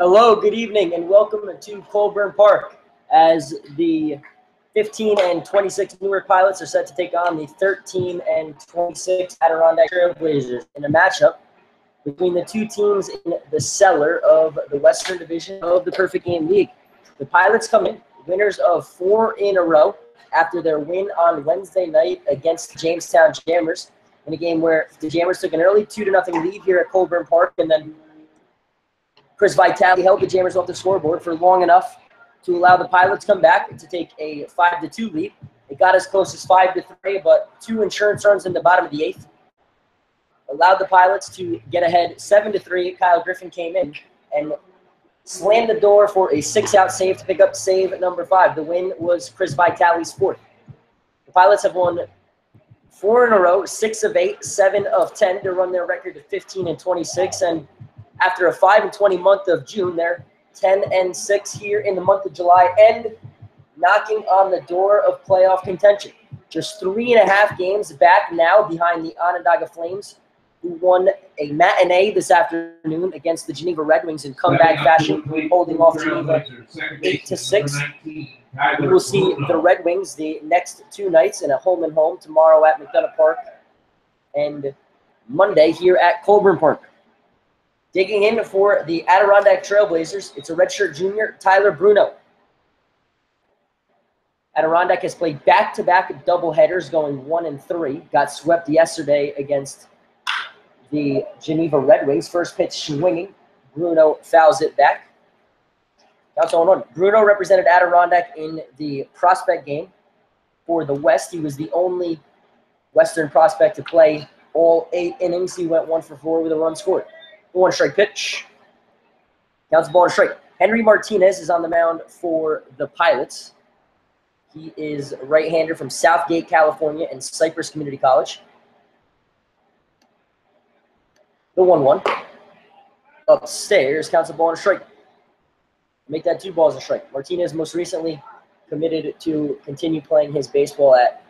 Hello, good evening, and welcome to Colburn Park as the 15 and 26 Newark Pilots are set to take on the 13 and 26 Adirondack Trailblazers in a matchup between the two teams in the cellar of the Western Division of the Perfect Game League. The Pilots come in winners of 4 in a row after their win on Wednesday night against the Jamestown Jammers in a game where the Jammers took an early 2-0 lead here at Colburn Park, and then Chris Vitale held the Jammers off the scoreboard for long enough to allow the Pilots come back to take a 5-2 lead. It got as close as 5-3, but 2 insurance runs in the bottom of the 8th allowed the Pilots to get ahead 7-3. Kyle Griffin came in and slammed the door for a 6-out save to pick up save number 5. The win was Chris Vitale's 4th. The Pilots have won 4 in a row, 6 of 8, 7 of 10 to run their record to 15 and 26. And after a 5-20 month of June, they're 10 and 6 here in the month of July and knocking on the door of playoff contention. Just 3.5 games back now behind the Onondaga Flames, who won a matinee this afternoon against the Geneva Red Wings in comeback fashion, holding off Geneva 8-6. We will see the Red Wings the next 2 nights in a home-and-home, tomorrow at McDonough Park and Monday here at Colburn Park. Digging in for the Adirondack Trailblazers, it's a redshirt junior, Tyler Bruno. Adirondack has played back-to-back doubleheaders, going 1-3. Got swept yesterday against the Geneva Red Wings. First pitch swinging. Bruno fouls it back. Counts 0-1. Bruno represented Adirondack in the prospect game for the West. He was the only Western prospect to play all 8 innings. He went 1 for 4 with a run scored. 1 strike pitch. Counts the ball and strike. Henry Martinez is on the mound for the Pilots. He is a right-hander from Southgate, California, and Cypress Community College. The 1-1. Upstairs, counts the ball and strike. Make that 2 balls and strike. Martinez most recently committed to continue playing his baseball at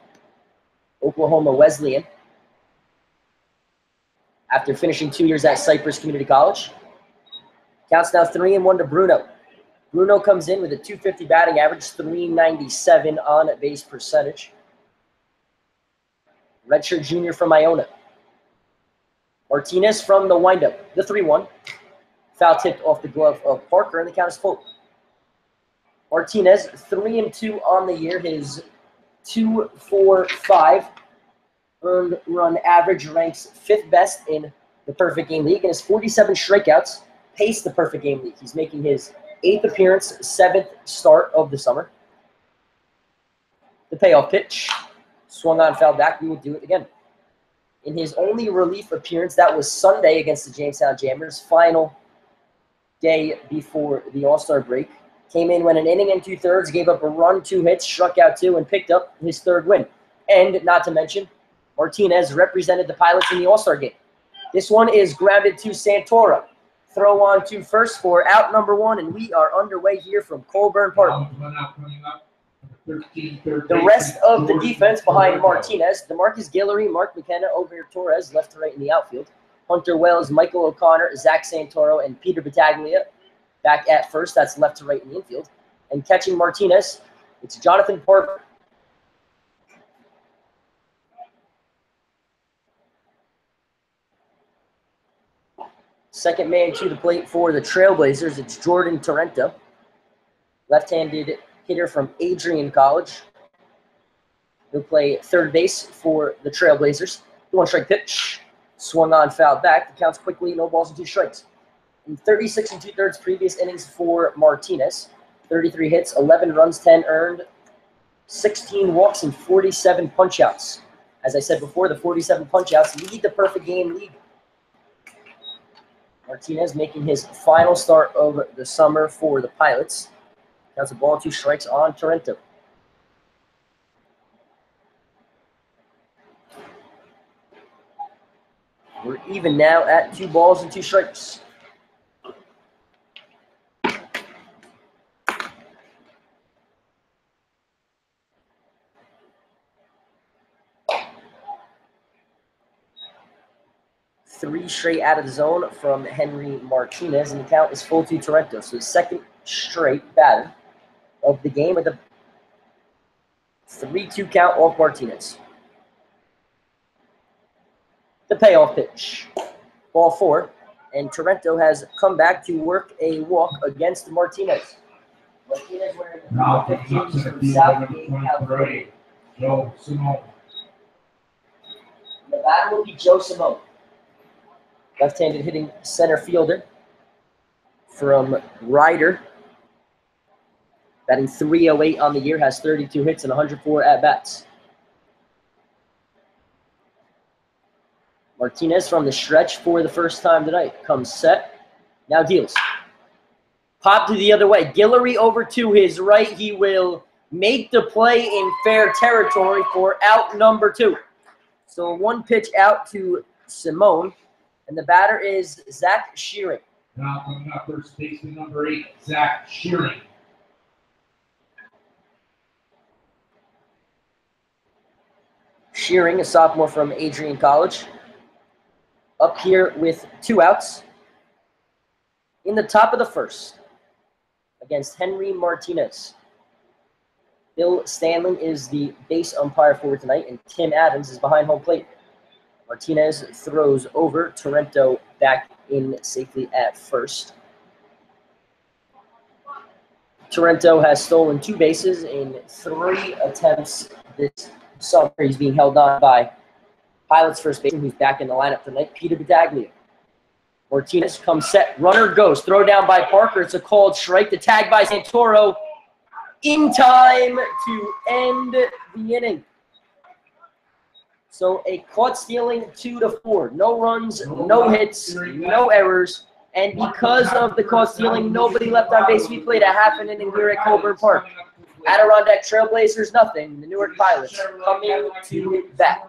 Oklahoma Wesleyan after finishing 2 years at Cypress Community College. Counts now 3-1 to Bruno. Bruno comes in with a .250 batting average, .397 on base percentage. Redshirt junior from Iona. Martinez from the windup, the 3-1. Foul tipped off the glove of Parker, and the count is full. Martinez, 3-2 on the year. His 2.45 earned run average ranks 5th best in the Perfect Game League, and his 47 strikeouts pace the Perfect Game League. He's making his 8th appearance, 7th start of the summer. The payoff pitch, swung on, fouled back. We will do it again. In his only relief appearance, that was Sunday against the Jamestown Jammers, final day before the All-Star break. Came in, went an inning and 2/3, gave up a run, 2 hits, struck out 2, and picked up his 3rd win. And not to mention, Martinez represented the Pilots in the All-Star game. This one is grounded to Santoro. Throw on to first for out number 1, and we are underway here from Colburn Park. The rest of the defense behind Martinez, DeMarcus Guillory, Mark McKenna, Omer Torres, left to right in the outfield. Hunter Wells, Michael O'Connor, Zach Santoro, and Peter Battaglia back at first. That's left to right in the infield. And catching Martinez, it's Jonathan Parker. Second man to the plate for the Trailblazers, it's Jordan Torrento, left-handed hitter from Adrian College. He'll play 3rd base for the Trailblazers. 1 strike pitch, swung on, fouled back. The counts quickly, no balls and 2 strikes. In 36 and 2/3 previous innings for Martinez, 33 hits, 11 runs, 10 earned, 16 walks, and 47 punch-outs. As I said before, the 47 punch-outs lead the Perfect Game League. Martinez making his final start of the summer for the Pilots. Counts a ball and 2 strikes on Torrento. We're even now at 2 balls and 2 strikes. 3 straight out of the zone from Henry Martinez, and the count is full to Torrento. So the second straight batter of the game with a 3-2 count off Martinez. The payoff pitch. Ball 4, and Torrento has come back to work a walk against Martinez. Martinez wearing the 15 from Southgate, California. Joe Simone. The batter will be Joe Simone. Left-handed hitting center fielder from Ryder. Batting .308 on the year, has 32 hits and 104 at-bats. Martinez from the stretch for the first time tonight. Comes set. Now deals. Pop to the other way. Guillory over to his right. He will make the play in fair territory for out number 2. So 1 pitch out to Simone. And the batter is Zach Shearing. Now coming up, first baseman number 8, Zach Shearing. Shearing, a sophomore from Adrian College. Up here with 2 outs. In the top of the first, against Henry Martinez. Bill Stanley is the base umpire for tonight, and Tim Adams is behind home plate. Martinez throws over. Torrento back in safely at first. Torrento has stolen 2 bases in 3 attempts this summer. He's being held on by Pilots first baseman, who's back in the lineup tonight, Peter Battaglia. Martinez comes set. Runner goes. Throw down by Parker. It's a called strike. The tag by Santoro in time to end the inning. So a caught stealing 2-4. No runs, no hits, no errors. And because of the caught stealing, nobody left on base. We played a half an inning here at Coburn Park. Adirondack Trailblazers, nothing. The Newark Pilots coming to bat.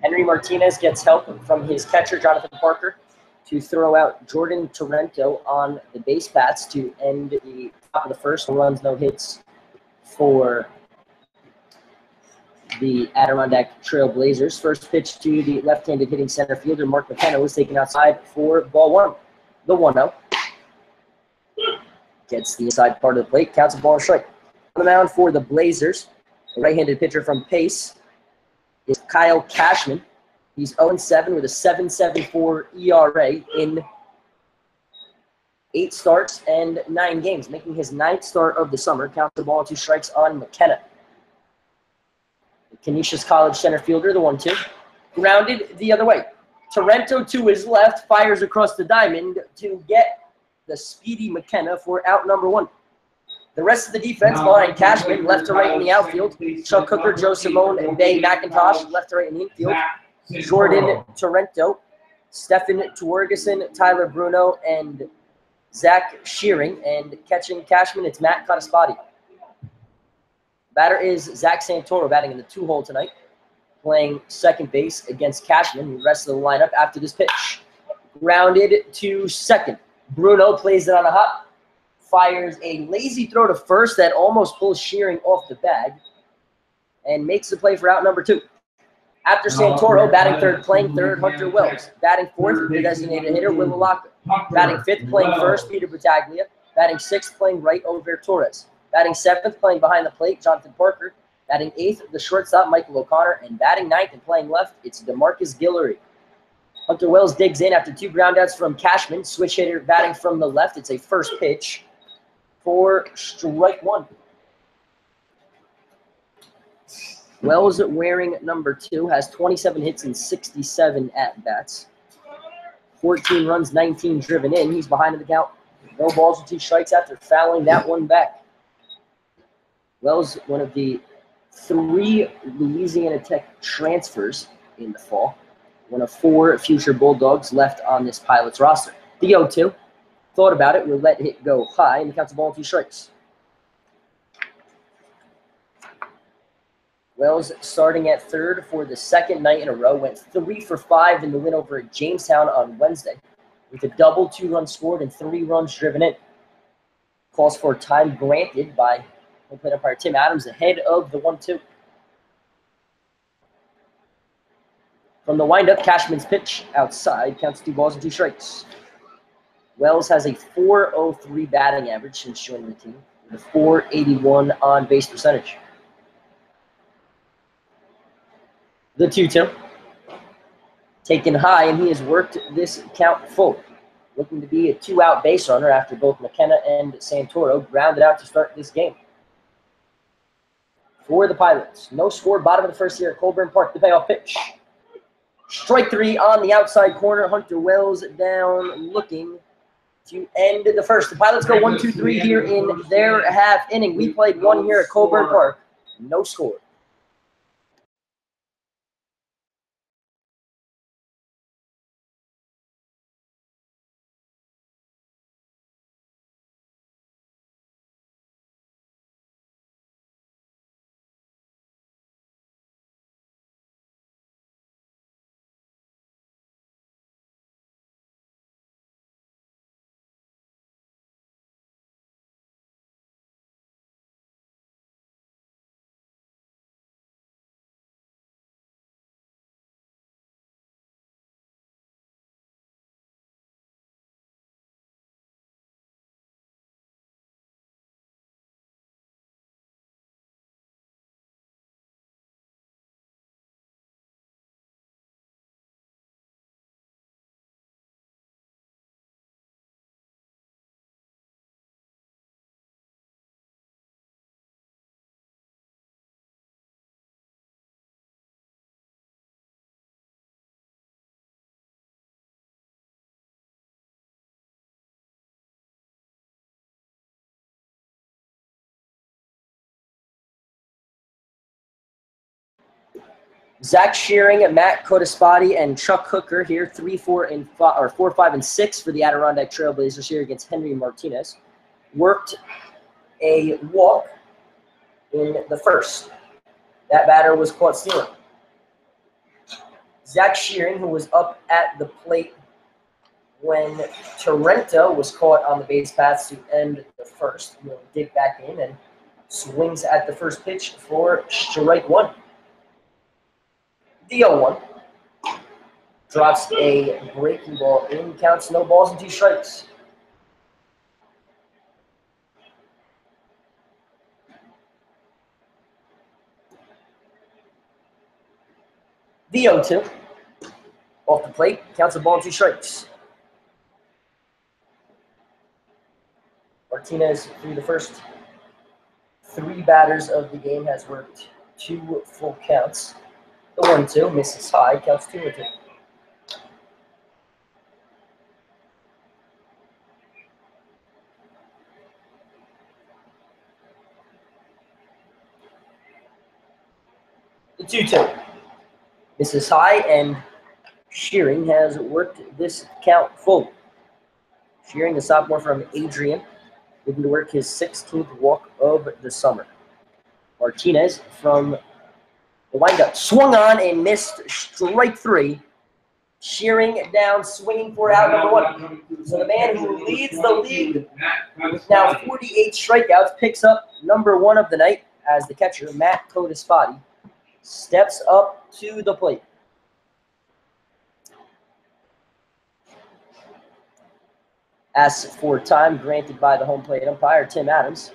Henry Martinez gets help from his catcher, Jonathan Parker, to throw out Jordan Torrento on the base paths to end the top of the first. No runs, no hits for the Adirondack Trailblazers. First pitch to the left-handed hitting center fielder, Mark McKenna, was taken outside for ball 1. The 1-0. Gets the inside part of the plate, counts a ball and strike. On the mound for the Blazers, the right-handed pitcher from Pace is Kyle Cashman. He's 0-7 with a 7.74 ERA in 8 starts and 9 games, making his 9th start of the summer. Counts the ball and 2 strikes on McKenna. Canisius College center fielder, the 1-2. Grounded the other way. Torrento to his left, fires across the diamond to get the speedy McKenna for out number 1. The rest of the defense behind Cashman, left to right in the outfield. Chuck Hooker, Joe Simone, and Bay McIntosh, left to right in the infield. Jordan Torrento, Stefan Tuergeson, Tyler Bruno, and Zach Shearing. And catching Cashman, it's Matt Cottaspati. Batter is Zach Santoro, batting in the 2-hole tonight, playing second base against Cashman. The rest of the lineup after this pitch. Grounded to second. Bruno plays it on a hop. Fires a lazy throw to first that almost pulls Shearing off the bag and makes the play for out number 2. After Santoro, batting third, playing third, Hunter Wells. Batting fourth, the designated hitter, Will Alaka. Batting fifth, playing first, Peter Battaglia. Batting sixth, playing right, Oliver Torres. Batting seventh, playing behind the plate, Jonathan Parker. Batting eighth, the shortstop, Michael O'Connor. And batting ninth and playing left, it's DeMarcus Guillory. Hunter Wells digs in after 2 groundouts from Cashman. Switch hitter batting from the left. It's a first pitch for strike 1. Wells wearing number 2 has 27 hits and 67 at-bats. 14 runs, 19 driven in. He's behind in the count. No balls and 2 strikes after fouling that one back. Wells, one of the 3 Louisiana Tech transfers in the fall. One of 4 future Bulldogs left on this Pilots roster. The 0-2. Thought about it, will let it go high, and counts the ball and 2 strikes. Wells, starting at third for the second night in a row, went 3 for 5 in the win over Jamestown on Wednesday, with a double, 2 runs scored, and 3 runs driven in. Calls for time granted by home plate umpire Tim Adams ahead of the 1-2. From the windup, Cashman's pitch outside counts 2 balls and 2 strikes. Wells has a .403 batting average since joining the team, with a .481 on-base percentage. The 2-2. Taken high, and he has worked this count full. Looking to be a 2-out base runner after both McKenna and Santoro grounded out to start this game. For the Pilots, no score, bottom of the first here at Colburn Park. The payoff pitch. Strike 3 on the outside corner. Hunter Wells down, looking to end the first. The Pilots go 1-2-3 here in their half inning. We played 1 here at Colburn Park. No score. Zach Shearing, Matt Cottaspati, and Chuck Hooker here, 3, 4, and 5, or 4, 5, and 6 for the Adirondack Trailblazers here against Henry Martinez. Worked a walk in the first. That batter was caught stealing. Zach Shearing, who was up at the plate when Torrento was caught on the base paths to end the first, will dig back in and swings at the first pitch for strike 1. The 0-1. Drops a breaking ball in, counts no balls and 2 strikes. The 0-2. Off the plate, counts a ball and 2 strikes. Martinez, through the first 3 batters of the game, has worked 2 full counts. The 1-2 misses high, counts 2-2. 2-2. This is high, and Shearing has worked this count full. Shearing, the sophomore from Adrian, looking to work his 16th walk of the summer. Martinez from the windup swung on and missed strike 3. Shearing down, swinging for out number 1. So the man who leads the league with now 48 strikeouts picks up number 1 of the night as the catcher, Matt Codispati, steps up to the plate. Asks for time granted by the home plate umpire, Tim Adams,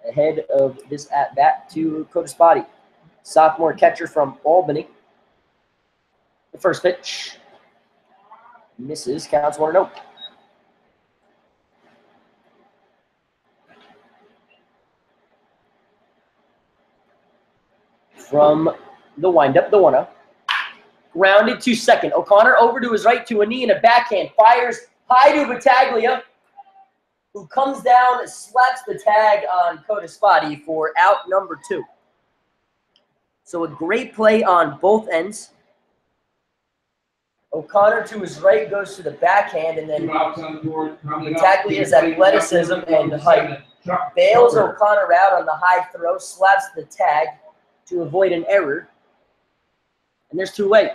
ahead of this at-bat to Codispati. Sophomore catcher from Albany. The first pitch misses, counts 1-0. From the windup, the 1-0. Grounded to second. O'Connor over to his right to a knee and a backhand. Fires high to Battaglia, who comes down, slaps the tag on Codispati for out number 2. So a great play on both ends. O'Connor to his right goes to the backhand, and then Battaglia's athleticism and height bails O'Connor out on the high throw, slaps the tag to avoid an error. And there's 2-away.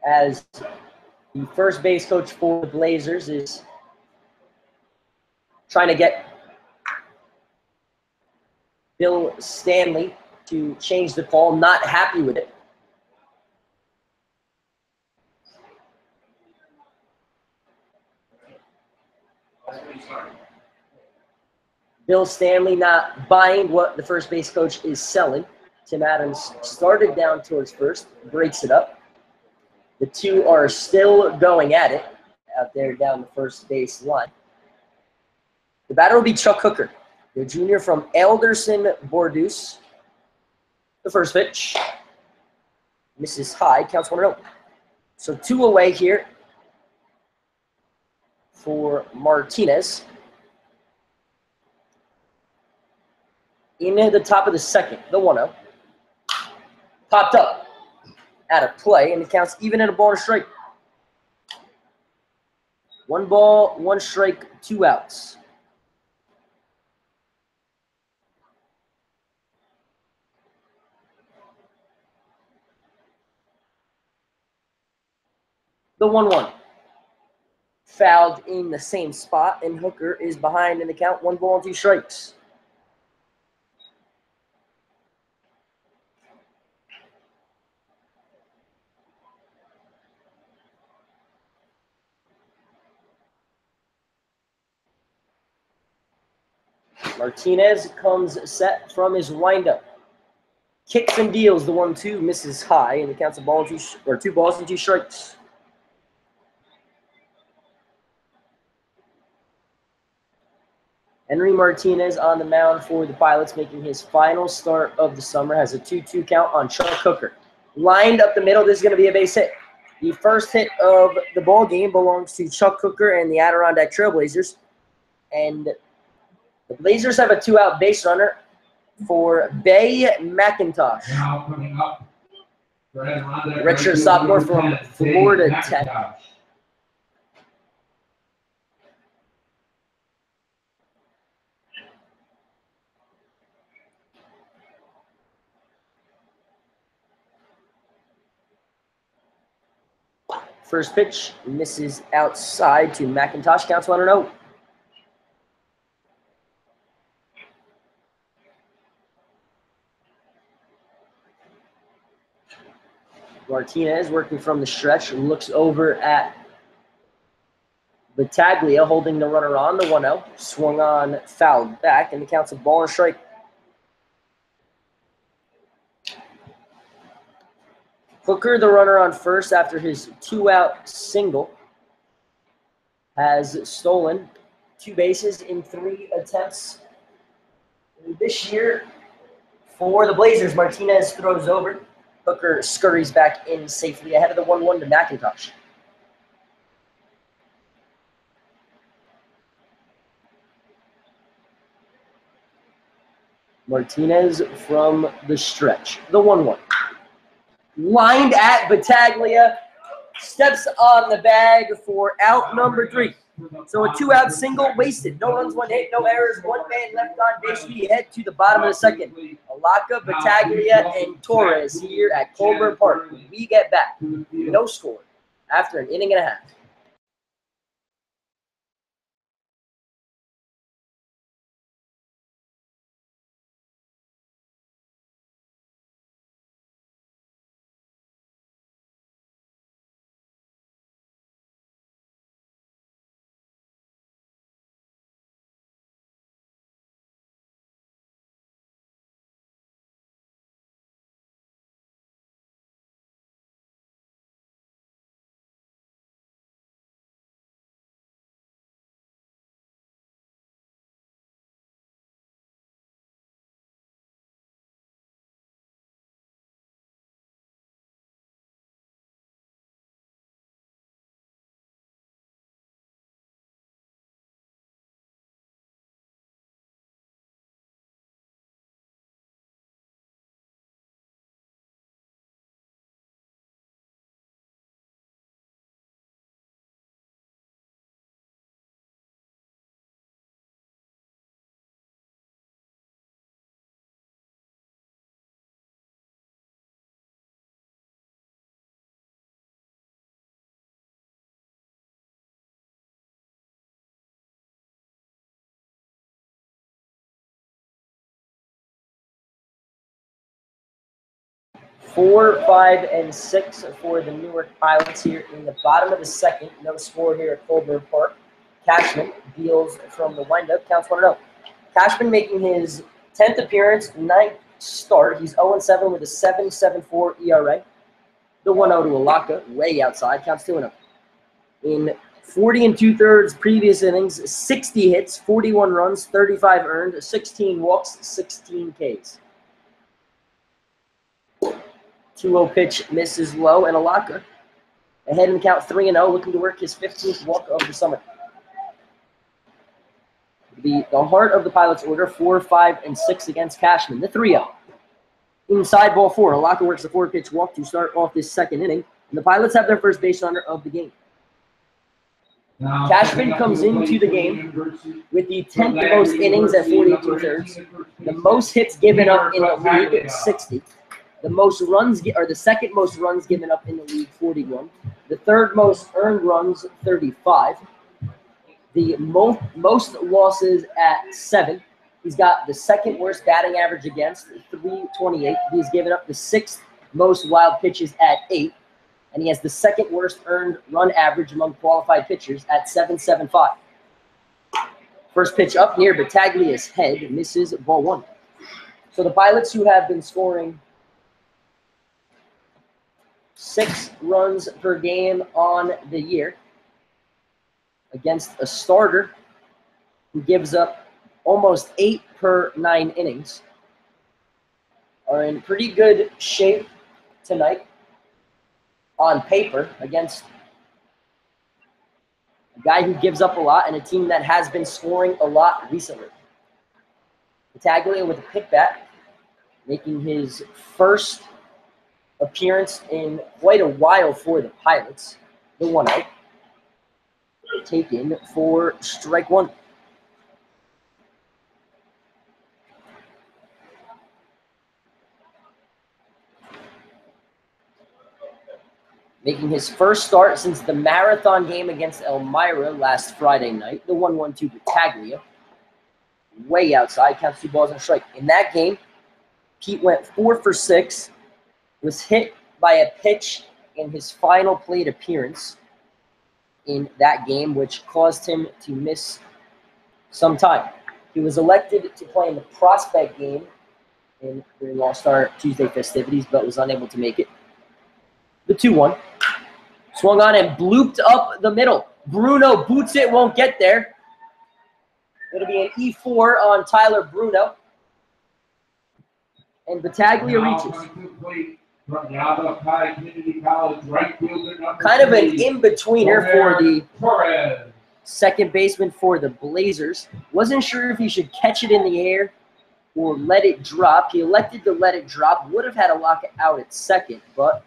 As the first base coach for the Blazers is trying to get Bill Stanley to change the call, not happy with it. Bill Stanley not buying what the first base coach is selling. Tim Adams started down towards first, breaks it up. The two are still going at it out there down the first base line. The batter will be Chuck Hooker, the junior from Alderson, Bordeaux. The first pitch misses high, counts 1-0. So 2 away here for Martinez. In the top of the second, the 1-0. Popped up out of play, and it counts even at a ball and a strike. 1 ball, 1 strike, 2 outs. The 1-1. Fouled in the same spot, and Hooker is behind in the count. 1 ball and 2 strikes. Martinez comes set from his windup. Kicks and deals the 1-2, misses high, and it counts a ball and 2 balls and 2 strikes. Henry Martinez on the mound for the Pilots, making his final start of the summer, has a 2-2 count on Chuck Hooker. Lined up the middle, this is going to be a base hit. The first hit of the ball game belongs to Chuck Hooker and the Adirondack Trailblazers. And the Blazers have a 2-out base runner for Bay McIntosh. Now coming up for Adirondack, redshirt sophomore from Florida Tech. First pitch misses outside to McIntosh, counts 1-0. Martinez working from the stretch, looks over at Battaglia holding the runner on, the 1-0. Swung on, fouled back, and the count's a ball and strike. Hooker, the runner on first after his 2-out single, has stolen 2 bases in 3 attempts this year. For the Blazers, Martinez throws over. Hooker scurries back in safely ahead of the 1-1 to McIntosh. Martinez from the stretch. The 1-1. Lined at Battaglia. Steps on the bag for out number 3. So a 2-out single wasted. No runs, 1 hit, no errors. 1 man left on base. We head to the bottom of the second. Alaka, Battaglia, and Torres here at Colburn Park. We get back. No score after an inning and a half. Four, 5, and 6 for the Newark Pilots here in the bottom of the second. No score here at Colburn Park. Cashman deals from the windup. Counts 1-0. Cashman making his 10th appearance, 9th start. He's 0-7 with a 7.74 ERA. The 1-0 to Alaka, way outside. Counts 2-0. In 40 2/3 previous innings, 60 hits, 41 runs, 35 earned, 16 walks, 16 Ks. 2-0 pitch misses low, and Alaka ahead in the count 3-0, looking to work his 15th walk of the summer. The heart of the Pilots' order, 4, 5, and 6 against Cashman. The 3-0. Inside ball 4, Alaka works a 4-pitch walk to start off this second inning, and the Pilots have their first base runner of the game. Cashman comes into the game with the 10th most innings at 40 2/3, the most hits given up in the league, 60. The most runs, or the second most runs given up in the league, 41. The third most earned runs, 35. The most losses at 7. He's got the second worst batting average against, 328. He's given up the 6th most wild pitches at 8. And he has the second worst earned run average among qualified pitchers at 7.75. First pitch up near Battaglia's head, misses ball 1. So the Pilots, who have been scoring 6 runs per game on the year against a starter who gives up almost 8 per 9 innings, are in pretty good shape tonight on paper against a guy who gives up a lot and a team that has been scoring a lot recently. Battaglia with a pick bat, making his first appearance in quite a while for the Pilots. The 1-0. Taken for strike 1. Making his first start since the marathon game against Elmira last Friday night. The 1-1 to Battaglia. Way outside, counts 2 balls and a strike. In that game, Pete went 4 for 6. Was hit by a pitch in his final plate appearance in that game, which caused him to miss some time. He was elected to play in the prospect game in during All-Star Tuesday festivities, but was unable to make it. The 2-1. Swung on and blooped up the middle. Bruno boots it, won't get there. It'll be an E4 on Tyler Bruno. And Battaglia reaches. Kind of an in-betweener for the second baseman for the Blazers. Wasn't sure if he should catch it in the air or let it drop. He elected to let it drop. Would have had a lock out at second, but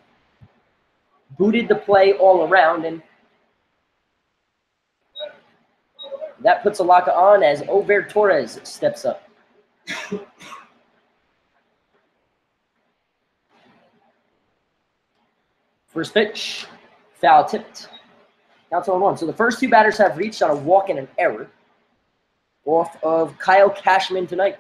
booted the play all around, and that puts a lock on as Over Torres steps up. First pitch, foul tipped. Counts 0-1. So the first two batters have reached on a walk and an error off of Kyle Cashman tonight.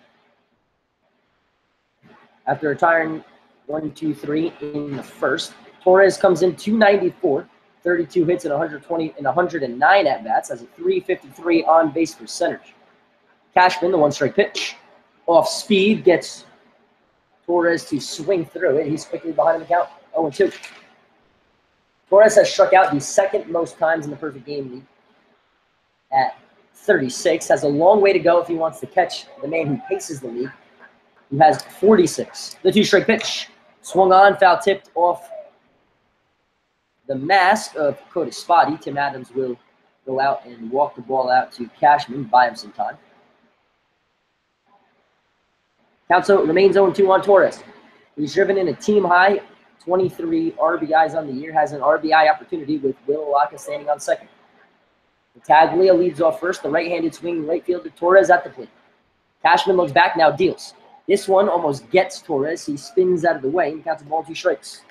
After retiring 1-2-3 in the first, Torres comes in 294, 32 hits and 109 at-bats, has a .353 on-base percentage. Cashman, the one-strike pitch, off speed, gets Torres to swing through it. He's quickly behind the count, 0-2. Torres has struck out the second most times in the perfect game league at 36. Has a long way to go if he wants to catch the man who paces the league, who has 46. The two-strike pitch swung on, foul tipped off the mask of Cody Spotty. Tim Adams will go out and walk the ball out to Cashman, buy him some time. Count remains 0-2 on Torres. He's driven in a team-high 23 RBIs on the year, has an RBI opportunity with Will Alaka standing on second. Battaglia leads off first, the right-handed swinging right fielder Torres at the plate. Cashman looks back, now deals. This one almost gets Torres. He spins out of the way and counts a ball, 2 strikes.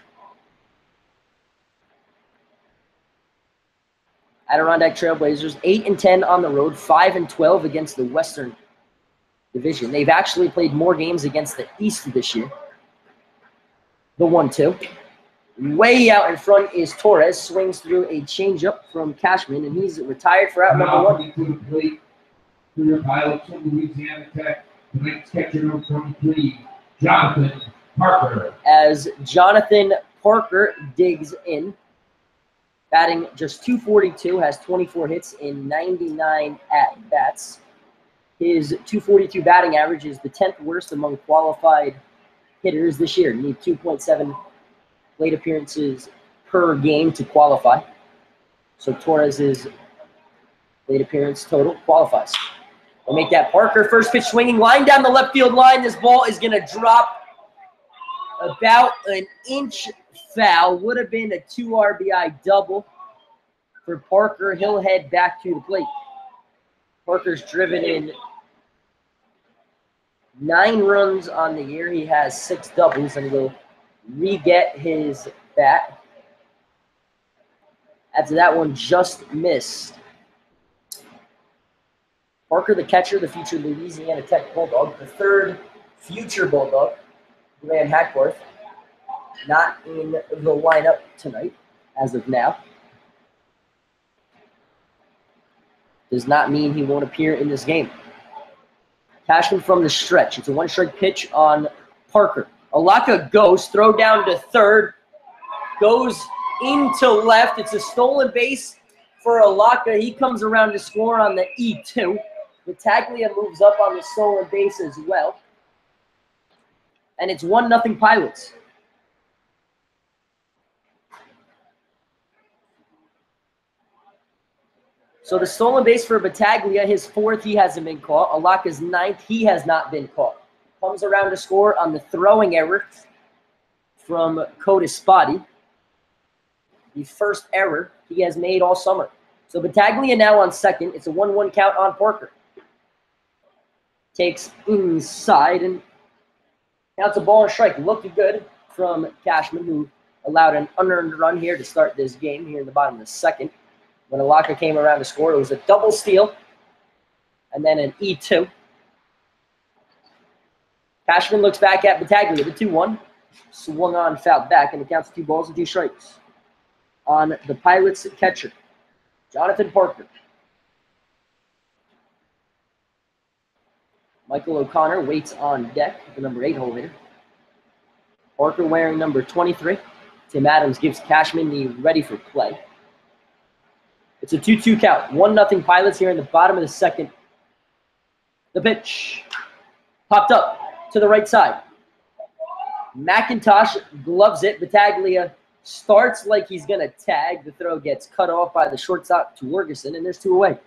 Adirondack Trailblazers 8-10 on the road, 5-12 against the Western Division. They've actually played more games against the East this year. The 1-2. Way out in front is Torres. Swings through a changeup from Cashman, and he's retired for out number 1. NewarkPilots from Louisiana Tech. Tonight's catcher number 23, Jonathan Parker. As Jonathan Parker digs in, batting just .242, has 24 hits in 99 at-bats. His .242 batting average is the 10th worst among qualified hitters this year. Need 2.7 plate appearances per game to qualify. So Torres' plate appearance total qualifies. We'll make that Parker. First pitch swinging, line down the left field line. This ball is going to drop about an inch foul. Would have been a 2 RBI double for Parker. He'll head back to the plate. Parker's driven in 9 runs on the year. He has 6 doubles and will re-get his bat. After that one just missed. Parker, the catcher, the future Louisiana Tech Bulldog, the 3rd future Bulldog, Graham Hackworth, not in the lineup tonight as of now. Does not mean he won't appear in this game. Cashman from the stretch. It's a 1-strike pitch on Parker. Alaka goes, throw down to third, goes into left. It's a stolen base for Alaka. He comes around to score on the E2. Battaglia moves up on the stolen base as well. And it's 1-0 Pilots. So the stolen base for Battaglia, his 4th, he hasn't been caught. Alaka's 9th, he has not been caught. Comes around to score on the throwing error from Cody Spotty. The first error he has made all summer. So Battaglia now on second. It's a 1-1 count on Parker. Takes inside and counts a ball and strike. Looking good from Cashman, who allowed an unearned run here to start this game here in the bottom of the 2nd. When Alaka came around to score, it was a double steal and then an E2. Cashman looks back at Battaglia, the 2-1. Swung on, fouled back, and it counts 2 balls and 2 strikes. On the Pilots catcher, Jonathan Parker. Michael O'Connor waits on deck, the number 8 hole hitter. Parker wearing number 23. Tim Adams gives Cashman the ready for play. It's a 2-2 count. 1-0 Pilots here in the bottom of the 2nd. The pitch popped up to the right side. McIntosh gloves it. Battaglia starts like he's going to tag. The throw gets cut off by the shortstop to Wergeson, and there's 2 away.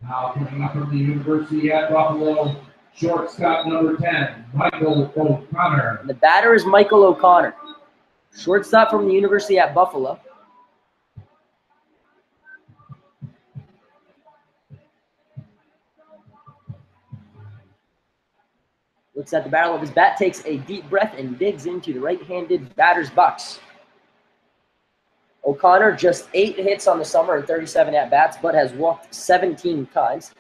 Now coming up from the University at Buffalo, Shortstop number 10, Michael O'Connor. And the batter is Michael O'Connor, shortstop from the University at Buffalo. Looks at the barrel of his bat, takes a deep breath, and digs into the right-handed batter's box. O'Connor just 8 hits on the summer and 37 at-bats, but has walked 17 times.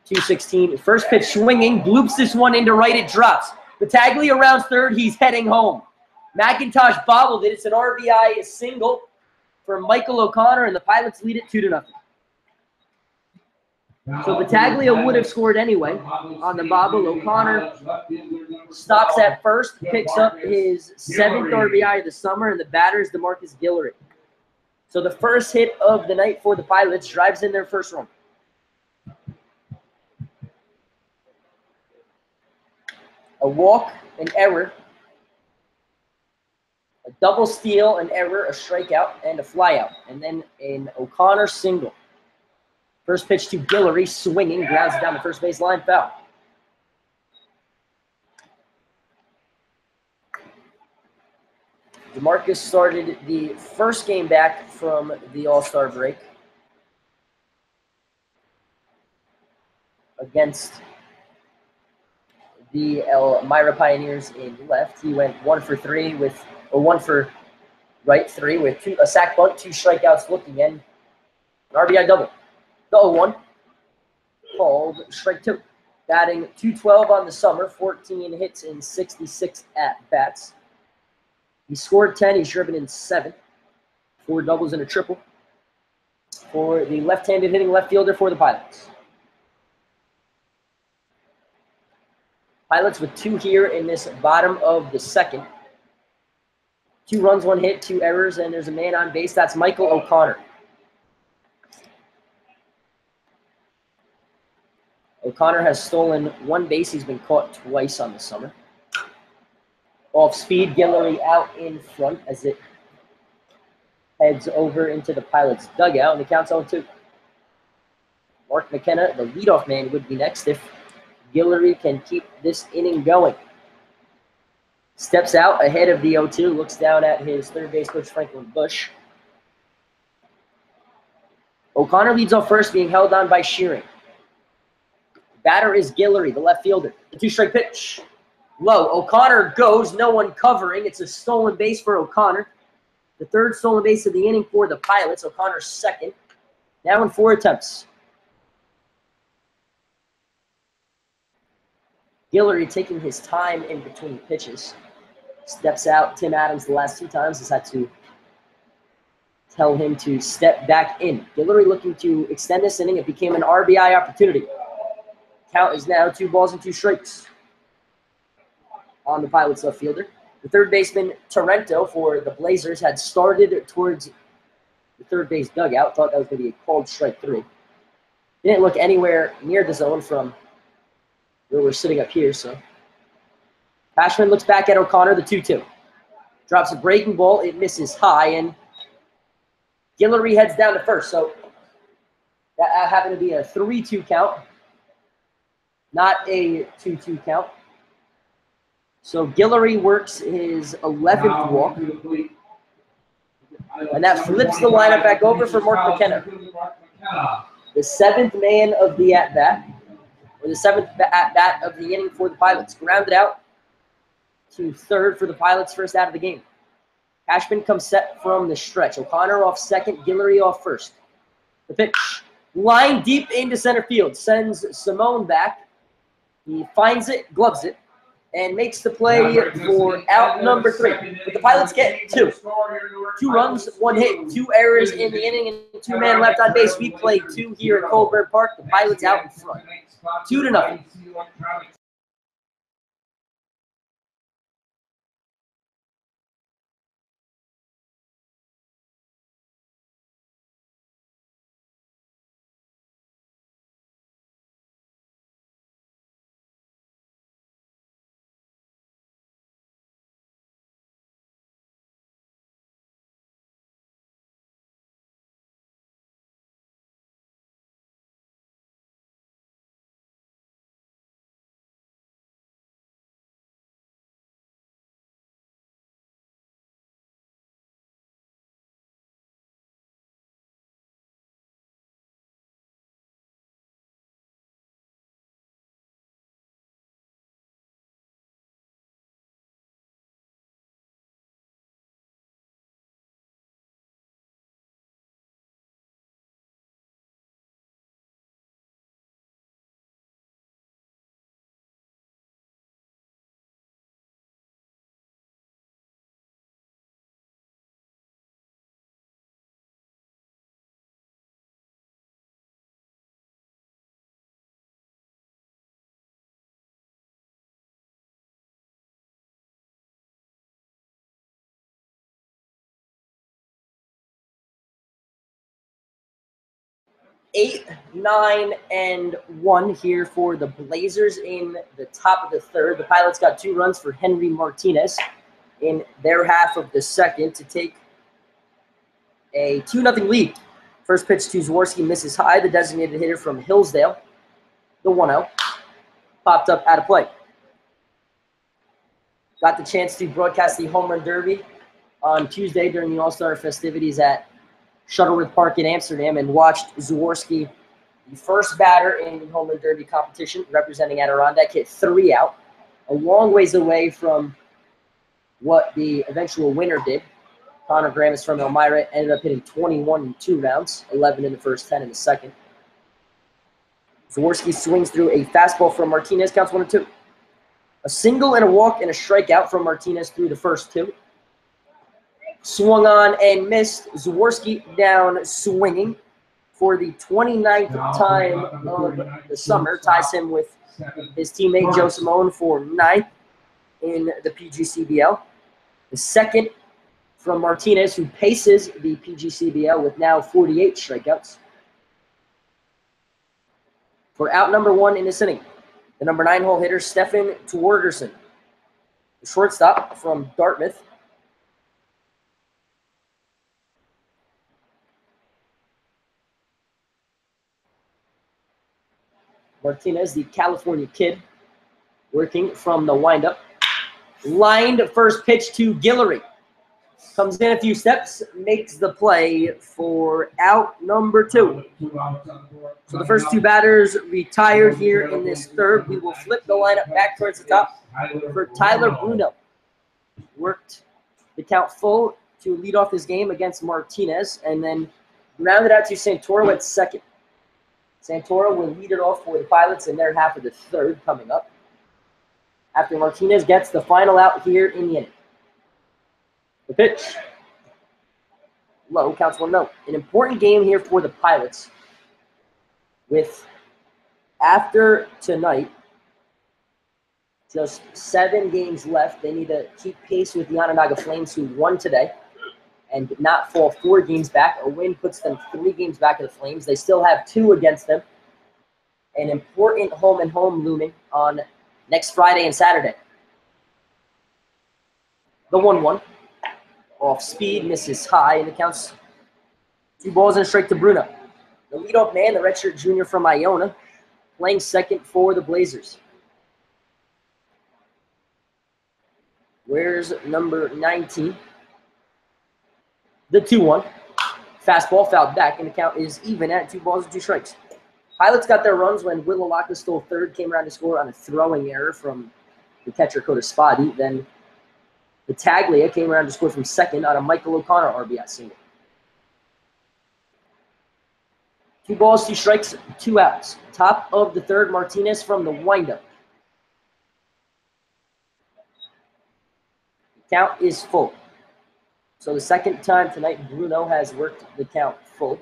216. First pitch swinging, bloops this one into right, it drops. Battaglia rounds third, he's heading home. McIntosh bobbled it. It's an RBI single for Michael O'Connor, and the Pilots lead it 2-0. So Battaglia would have scored anyway on the bobble. O'Connor stops at first, picks up his 7th RBI of the summer, and the batter is DeMarcus Guillory. So the first hit of the night for the Pilots drives in their first run. A walk, an error, a double steal, an error, a strikeout, and a flyout. And then an O'Connor single. First pitch to Guillory, swinging, grounds it down the first base line, foul. DeMarcus started the first game back from the All-Star break against the Elmira Pioneers in left. He went 1 for 3 with, or 1 for right 3 with a sack bunt, 2 strikeouts looking, and an RBI double. The 0-1 called strike 2. Batting .212 on the summer, 14 hits in 66 at-bats. He scored 10, he's driven in 7. 4 doubles and a triple for the left-handed hitting left fielder for the Pilots. Pilots with 2 here in this bottom of the second. 2 runs, 1 hit, 2 errors, and there's a man on base. That's Michael O'Connor. O'Connor has stolen 1 base. He's been caught twice on the summer. Off speed, Guillory out in front as it heads over into the Pilots' dugout, and the count's 0-2. Mark McKenna, the leadoff man, would be next if Guillory can keep this inning going. Steps out ahead of the 0-2, looks down at his third base coach, Franklin Bush. O'Connor leads off first, being held on by Shearing. Batter is Guillory, the left fielder. The 2-strike pitch. Low. O'Connor goes, no one covering. It's a stolen base for O'Connor. The 3rd stolen base of the inning for the Pilots. O'Connor's 2nd. Now in 4 attempts. Guillory taking his time in between pitches. Steps out. Tim Adams the last 2 times has had to tell him to step back in. Guillory looking to extend this inning. It became an RBI opportunity. Count is now 2 balls and 2 strikes on the Pilots left fielder. The third baseman, Torrento, for the Blazers, had started towards the third base dugout. Thought that was going to be a called strike 3. Didn't look anywhere near the zone from where we're sitting up here, so. Cashman looks back at O'Connor, the 2-2. Drops a breaking ball. It misses high, and Guillory heads down to first. So that happened to be a 3-2 count, not a 2-2 count. So Guillory works his 11th walk, and that flips the lineup back over for Mark McKenna. The 7th man of the at-bat, or the 7th at-bat of the inning for the Pilots. Grounded out to third for the Pilots, first out of the game. Cashman comes set from the stretch. O'Connor off second, Guillory off first. The pitch, line deep into center field, sends Simone back. He finds it, gloves it, and makes the play for out number 3. But the Pilots get 2. 2 runs, 1 hit, 2 errors in the inning, and 2 men left on base. We played 2 here at Colburn Park. The Pilots out in front, 2-0. 8, 9, and 1 here for the Blazers in the top of the third. The Pilots got 2 runs for Henry Martinez in their half of the second to take a 2-0 lead. First pitch to Zworski misses high. The designated hitter from Hillsdale, the 1-0, popped up out of play. Got the chance to broadcast the Home Run Derby on Tuesday during the All-Star festivities at Shuttleworth Park in Amsterdam and watched Zworski, the first batter in the Home Run Derby competition representing Adirondack, hit 3 out, a long ways away from what the eventual winner did. Connor Gramis from Elmira ended up hitting 21 in 2 rounds, 11 in the first, 10 in the second. Zworski swings through a fastball from Martinez, counts 1-2. A single and a walk and a strikeout from Martinez through the first 2. Swung on and missed. Zworski down swinging for the 29th time of the summer. Ties him with his teammate Joe Simone for 9th in the PGCBL. The second from Martinez, who paces the PGCBL with now 48 strikeouts. For out number 1 in this inning, the number 9 hole hitter, Stefan Twergerson. The shortstop from Dartmouth. Martinez, the California kid, working from the windup. Lined first pitch to Guillory. Comes in a few steps, makes the play for out number 2. So the first 2 batters retired here in this third. We will flip the lineup back towards the top for Tyler Bruno. Worked the count full to lead off his game against Martinez, and then rounded out to Santoro at second. Santoro will lead it off for the Pilots in their half of the third coming up, after Martinez gets the final out here in the inning. The pitch. Low, counts 1-0. An important game here for the Pilots. With, after tonight, just 7 games left. They need to keep pace with the Onondaga Flames, who won today, and not fall 4 games back. A win puts them 3 games back of the Flames. They still have 2 against them. An important home looming on next Friday and Saturday. The 1-1. Off speed, misses high, and it counts 2 balls and a strike to Bruno. The leadoff man, the redshirt junior from Iona, playing second for the Blazers. Where's number 19? The 2-1. Fastball fouled back, and the count is even at 2 balls and 2 strikes. Pilots got their runs when Will Alaka stole third, came around to score on a throwing error from the catcher Kota Spadi. Then Battaglia came around to score from second on a Michael O'Connor RBI single. 2 balls, 2 strikes, 2 outs. Top of the third, Martinez from the windup. The count is full. So the second time tonight, Bruno has worked the count full.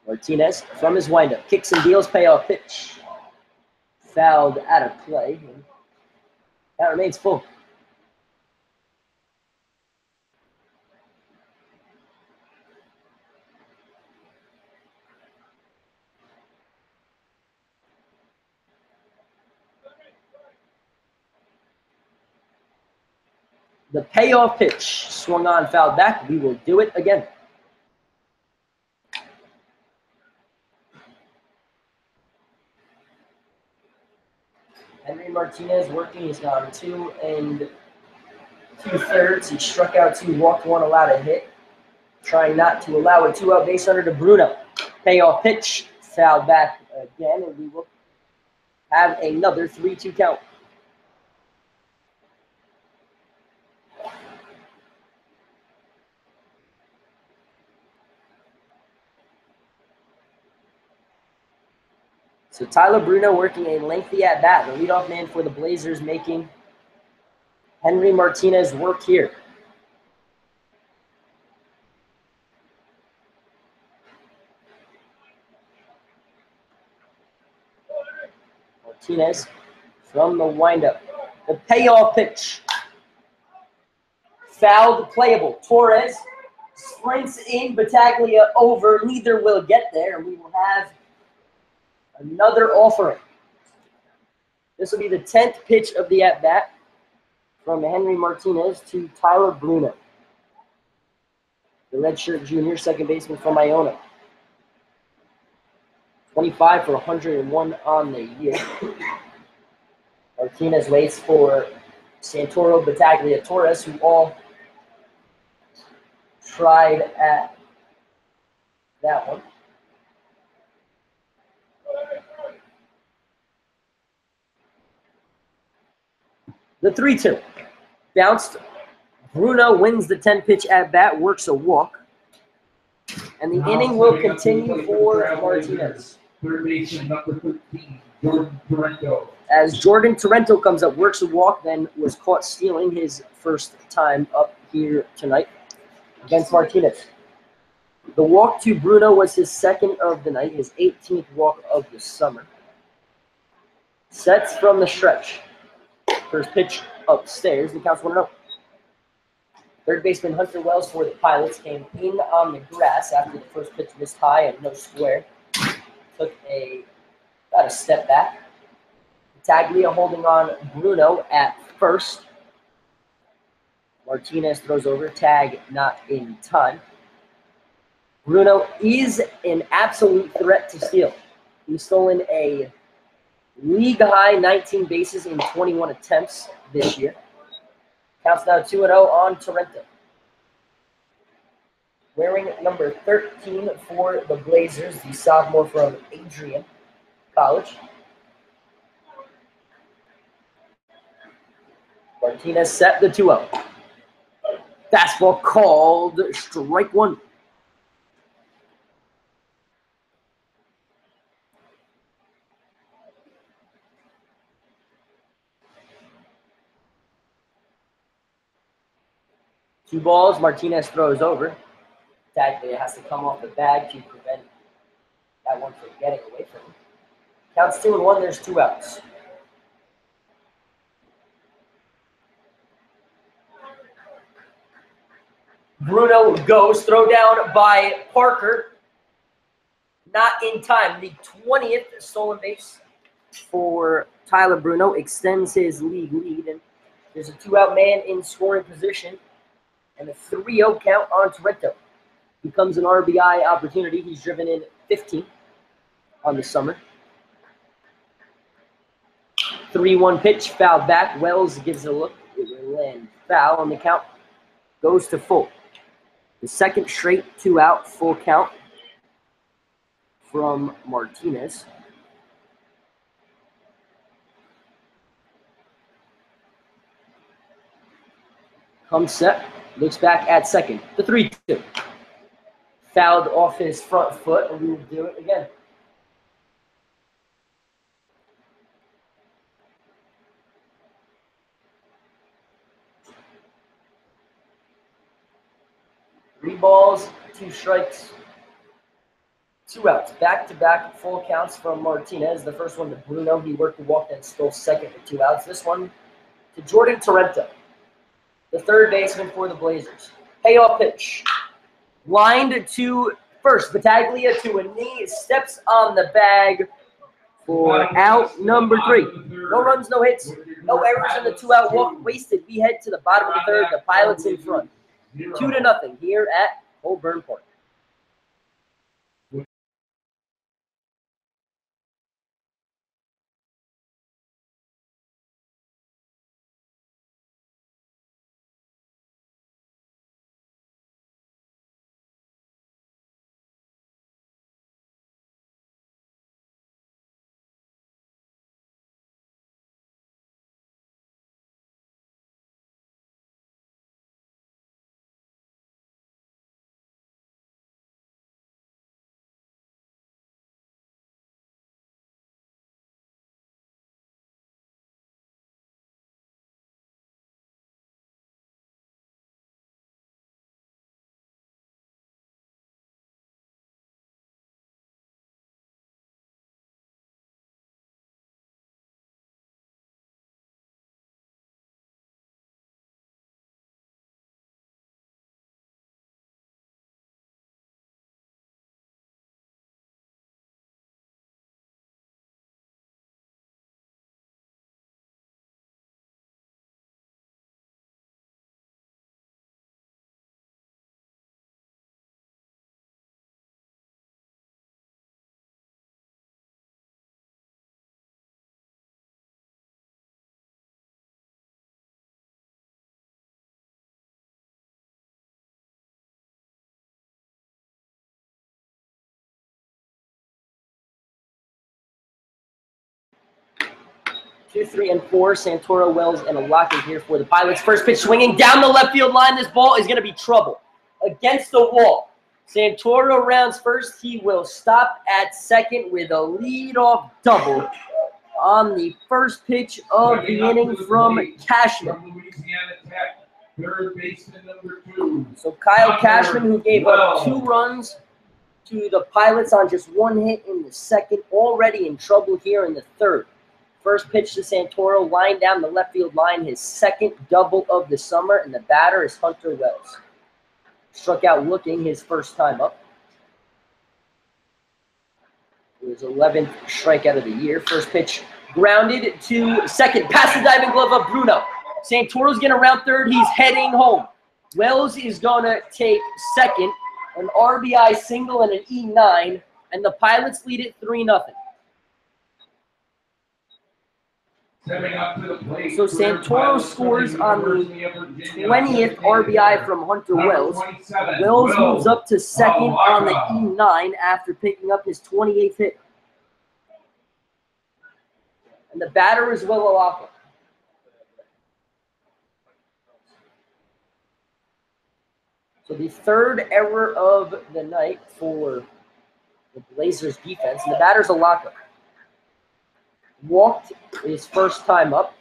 Martinez from his windup. Kicks and deals, payoff pitch. Fouled out of play. That remains full. The payoff pitch swung on, fouled back. We will do it again. Henry Martinez working. He's gone 2 2/3. He struck out 2, walked 1, allowed a hit. Trying not to allow a 2-out base runner to Bruno. Payoff pitch, fouled back again, and we will have another 3-2 count. So Tyler Bruno working a lengthy at-bat. The leadoff man for the Blazers making Henry Martinez work here. Martinez from the windup. The payoff pitch. Fouled, playable. Torres sprints in, Battaglia over. Neither will get there, and we will have another offering. This will be the 10th pitch of the at-bat from Henry Martinez to Tyler Bruno, the redshirt junior, second baseman from Iona. 25 for 101 on the year. Martinez waits for Santoro, Battaglia, Torres, who all tried at that one. The 3-2. Bounced. Bruno wins the 10-pitch at-bat, works a walk. And the inning will continue for Martinez. Third baseman, number 13, Jordan Torrento. As Jordan Torrento comes up, works a walk, then was caught stealing his first time up here tonight against Martinez. The walk to Bruno was his second of the night, his 18th walk of the summer. Sets from the stretch. First pitch upstairs, the count's 1-0. Third baseman Hunter Wells for the Pilots came in on the grass after the first pitch missed high and no square. Took about a step back. Taglia holding on Bruno at first. Martinez throws over. Tag not in time. Bruno is an absolute threat to steal. He's stolen a league-high 19 bases in 21 attempts this year. Counts now 2-0 on Torrento. Wearing number 13 for the Blazers, the sophomore from Adrian College. Martinez set the 2-0. Fastball called strike one. Two balls, Martinez throws over. Taglia has to come off the bag to prevent that one from getting away from him. Counts 2-1, there's 2 outs. Bruno goes, throw down by Parker. Not in time. The 20th stolen base for Tyler Bruno extends his league lead. And there's a 2-out man in scoring position. And a 3-0 count on Torrento. Becomes an RBI opportunity. He's driven in 15 on the summer. 3-1 pitch, fouled back. Wells gives it a look. It will land foul, on the count goes to full. The second straight 2-out full count from Martinez. Comes set, looks back at second. The 3-2. Fouled off his front foot, and we will do it again. Three balls, 2 strikes, 2 outs. Back-to-back full counts from Martinez. The first one to Bruno. He worked the walk, then stole second with 2 outs. This one to Jordan Torrento, the third baseman for the Blazers. Payoff pitch. Lined to first. Battaglia to a knee. Steps on the bag for out number 3. No runs, no hits, no errors in the 2-out walk wasted. We head to the bottom of the third. The Pilots in front. 2-0 here at Colburn Park. 2, 3, and 4. Santoro, Wells, and Alaka here for the Pilots. First pitch swinging down the left field line. This ball is going to be trouble. Against the wall. Santoro rounds first. He will stop at second with a leadoff double on the first pitch of the inning from Cashman. Third baseman number 2. So Kyle Cashman, who gave up 2 runs to the Pilots on just 1 hit in the second, already in trouble here in the third. First pitch to Santoro, line down the left field line, his second double of the summer, and the batter is Hunter Wells. Struck out looking his first time up. It was 11th strikeout of the year. First pitch grounded to second, past the diving glove of Bruno. Santoro's going to round third. He's heading home. Wells is going to take second, an RBI single and an E9, and the Pilots lead it 3-0. So Santoro scores on the 20th RBI from Hunter Wells. Wells moves up to second on the E9 after picking up his 28th hit. And the batter is Will Alaka. So the third error of the night for the Blazers defense, and the batter's Alaka. Walked his first time up,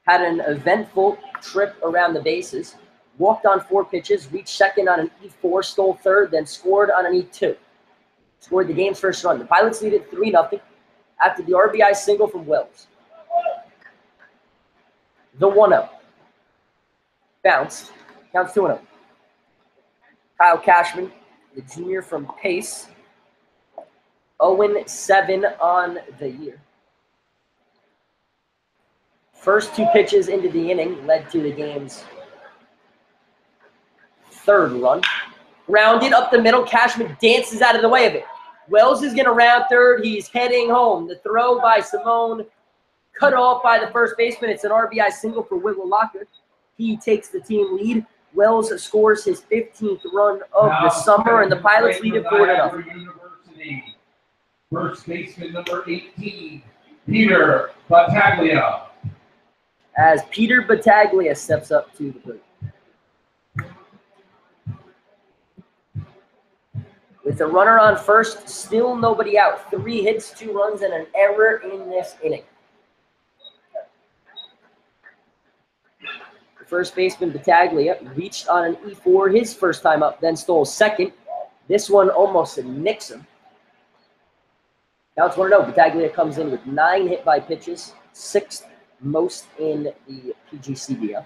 had an eventful trip around the bases, walked on 4 pitches, reached second on an E4, stole third, then scored on an E2. Scored the game's first run. The Pilots lead it 3-0 after the RBI single from Wells. The 1-0. Bounced. Counts 2-0. Kyle Cashman, the junior from Pace, 0-7 on the year. First 2 pitches into the inning led to the game's third run. Rounded up the middle. Cashman dances out of the way of it. Wells is going to round third. He's heading home. The throw by Simone cut off by the first baseman. It's an RBI single for Will Alaka. He takes the team lead. Wells scores his 15th run of the summer, and the Pilots lead it 4-0. First baseman number 18, Peter Battaglia. As Peter Battaglia steps up to the plate. With a runner on first, still nobody out. 3 hits, 2 runs, and an error in this inning. The first baseman Battaglia reached on an E4 his first time up, then stole second. This one almost nicks him. Now it's 1-0. Battaglia comes in with 9 hit by pitches, 6th most in the PGCBL.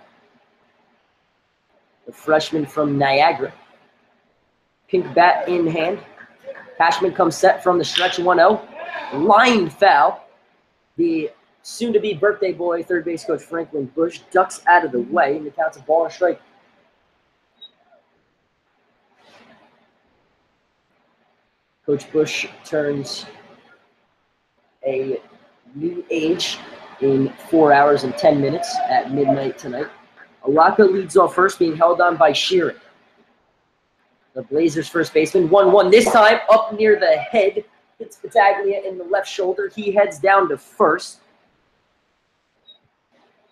The freshman from Niagara. Pink bat in hand. Cashman comes set from the stretch 1-0. Line foul. The soon-to-be birthday boy, third base coach Franklin Bush, ducks out of the way, and the count's a ball and a strike. Coach Bush turns a new age in 4 hours and 10 minutes at midnight tonight. Alaka leads off first, being held on by Sheeran. The Blazers' first baseman, 1-1. This time up near the head, hits Battaglia in the left shoulder. He heads down to first.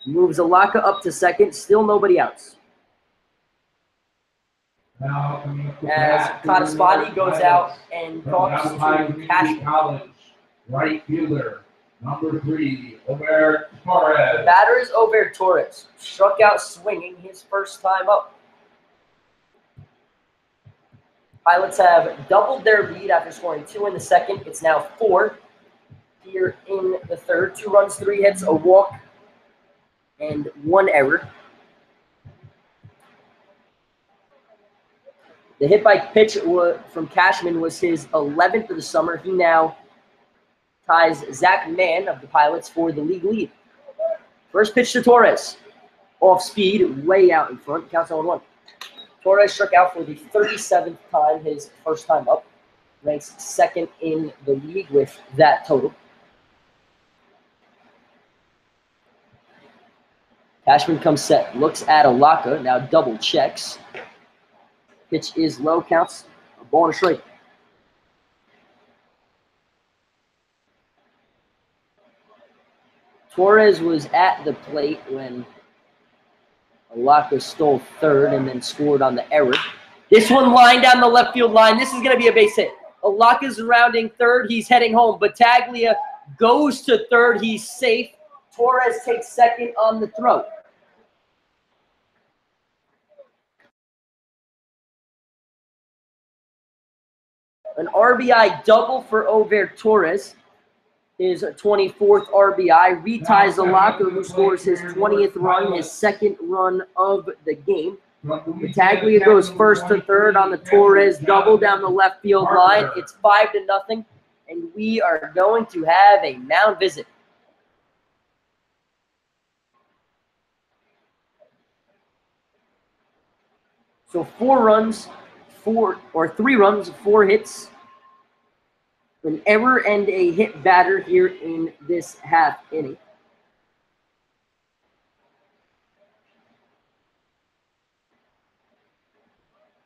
Moves Alaka up to second. Still nobody outs. As Kataspati goes out and talks to Cashman. Right fielder, number 3, Omer Torres. The batter is Omer Torres. Struck out swinging his first time up. Pilots have doubled their lead after scoring 2 in the second. It's now 4 here in the third. 2 runs, 3 hits, a walk, and 1 error. The hit by pitch from Cashman was his 11th of the summer. He now ties Zach Mann of the Pilots for the league lead. First pitch to Torres. Off speed, way out in front. Counts 0-1. Torres struck out for the 37th time, his first time up. Ranks 2nd in the league with that total. Cashman comes set, looks at Alaka, now double checks. Pitch is low, counts a ball and a strike. Torres was at the plate when Alaka stole third and then scored on the error. This one lined down the left field line. This is going to be a base hit. Alaka's rounding third. He's heading home. Battaglia goes to third. He's safe. Torres takes second on the throw. An RBI double for Over Torres. His 24th RBI. Reties Alaka, who scores his 20th run, his second run of the game. Battaglia goes first to third on the Torres double down the left field line. It's 5-0, and we are going to have a mound visit. So 3 runs, 4 hits, an error and a hit batter here in this half inning.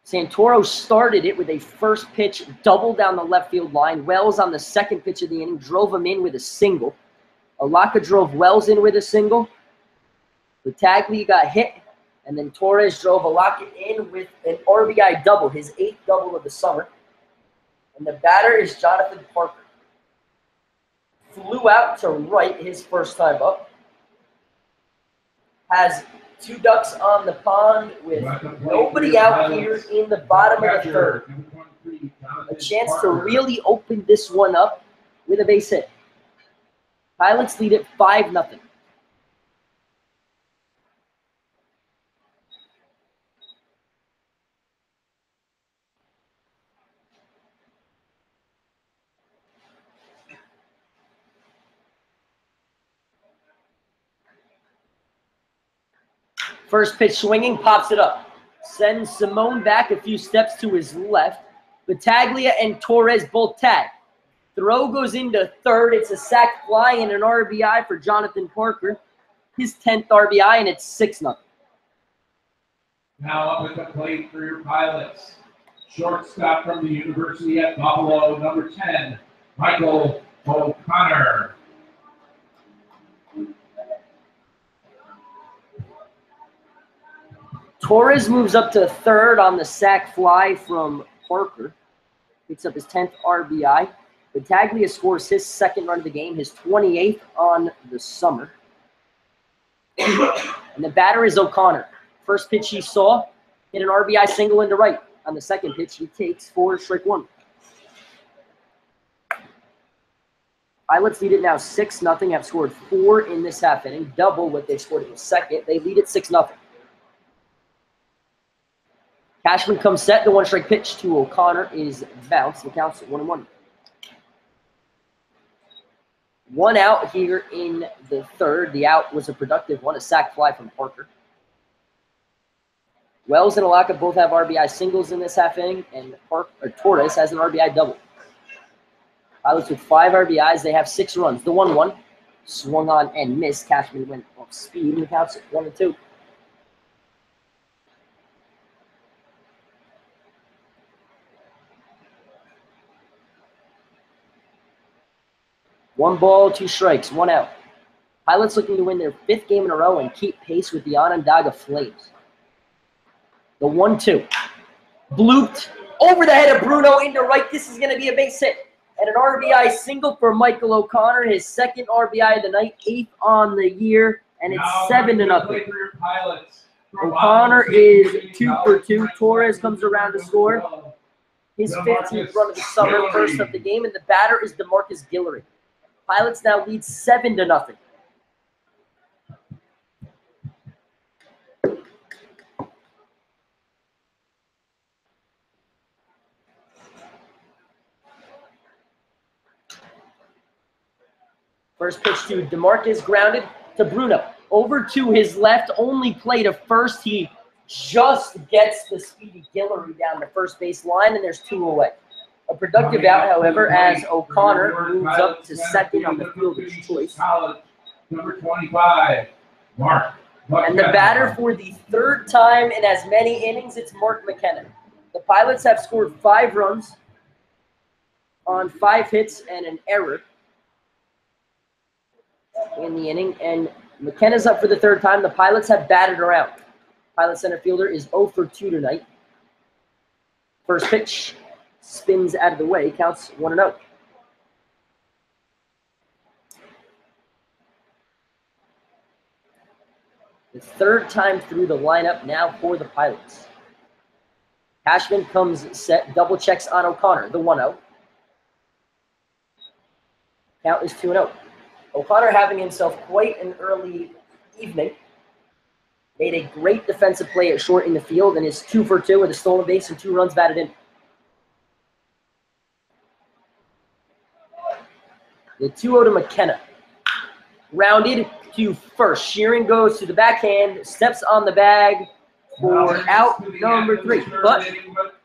Santoro started it with a first pitch double down the left field line. Wells on the second pitch of the inning drove him in with a single. Alaka drove Wells in with a single. Battaglia got hit, and then Torres drove Alaka in with an RBI double, his 8th double of the summer. And the batter is Jonathan Parker. Flew out to right his first time up. Has 2 ducks on the pond with nobody out here in the bottom of the third. A chance to really open this one up with a base hit. Pilots lead it 5-0. First pitch swinging, pops it up. Sends Simone back a few steps to his left. Battaglia and Torres both tag. Throw goes into third. It's a sac fly and an RBI for Jonathan Parker. His 10th RBI, and it's 6-0. Now up at the plate for your Pilots. Shortstop from the University at Buffalo, number 10, Michael O'Connor. Torres moves up to third on the sac fly from Parker. Picks up his 10th RBI. Battaglia scores his 2nd run of the game, his 28th on the summer. And the batter is O'Connor. First pitch he saw, hit an RBI single into right. On the second pitch, he takes 4 strike 1. Pilots lead it now 6-0, have scored 4 in this half inning, double what they scored in the second. They lead it 6-0. Cashman comes set. The 1-strike pitch to O'Connor is bounced. The count's at 1-1. 1 out here in the third. The out was a productive one, a sac fly from Parker. Wells and Alaka both have RBI singles in this half inning, and Torres has an RBI double. Pilots with 5 RBIs. They have 6 runs. The 1-1 swung on and missed. Cashman went off speed, and the count's at 1-2. One ball, 2 strikes, 1 out. Pilots looking to win their 5th game in a row and keep pace with the Onondaga Flames. The 1-2. Blooped over the head of Bruno into right. This is going to be a base hit. And an RBI single for Michael O'Connor, his 2nd RBI of the night, 8th on the year, and it's 7-0. O'Connor is 2 for 2. Torres comes around to score his 15th run of the summer, first of the game, and the batter is DeMarcus Guillory. Pilots now lead 7-0. First pitch to DeMarcus, grounded to Bruno. Over to his left, only play to first. He just gets the speedy Guillory down the first base line, and there's 2 away. A productive out, however, as O'Connor moves up to 2nd on the fielder's choice. Number 25, Mark. And the batter for the 3rd time in as many innings, it's Mark McKenna. The Pilots have scored 5 runs on 5 hits and an error. in the inning, and McKenna's up for the third time. The Pilots have batted around. Pilot center fielder is 0 for 2 tonight. First pitch spins out of the way, counts 1-0. The third time through the lineup now for the Pilots. Cashman comes set, double checks on O'Connor, the 1-0. Count is 2-0. O'Connor having himself quite an early evening. Made a great defensive play at short in the field and is 2 for 2 with a stolen base and 2 runs batted in. The 2-0 to McKenna. Rounded to first. Shearing goes to the backhand, steps on the bag for out number 3. But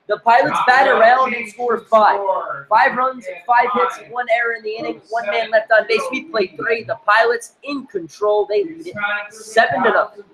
the Pilots bat around and score 5. 5 runs, 5 hits, 1 error in the inning, 1 man left on base. We played 3. The Pilots in control. They lead it 7-0.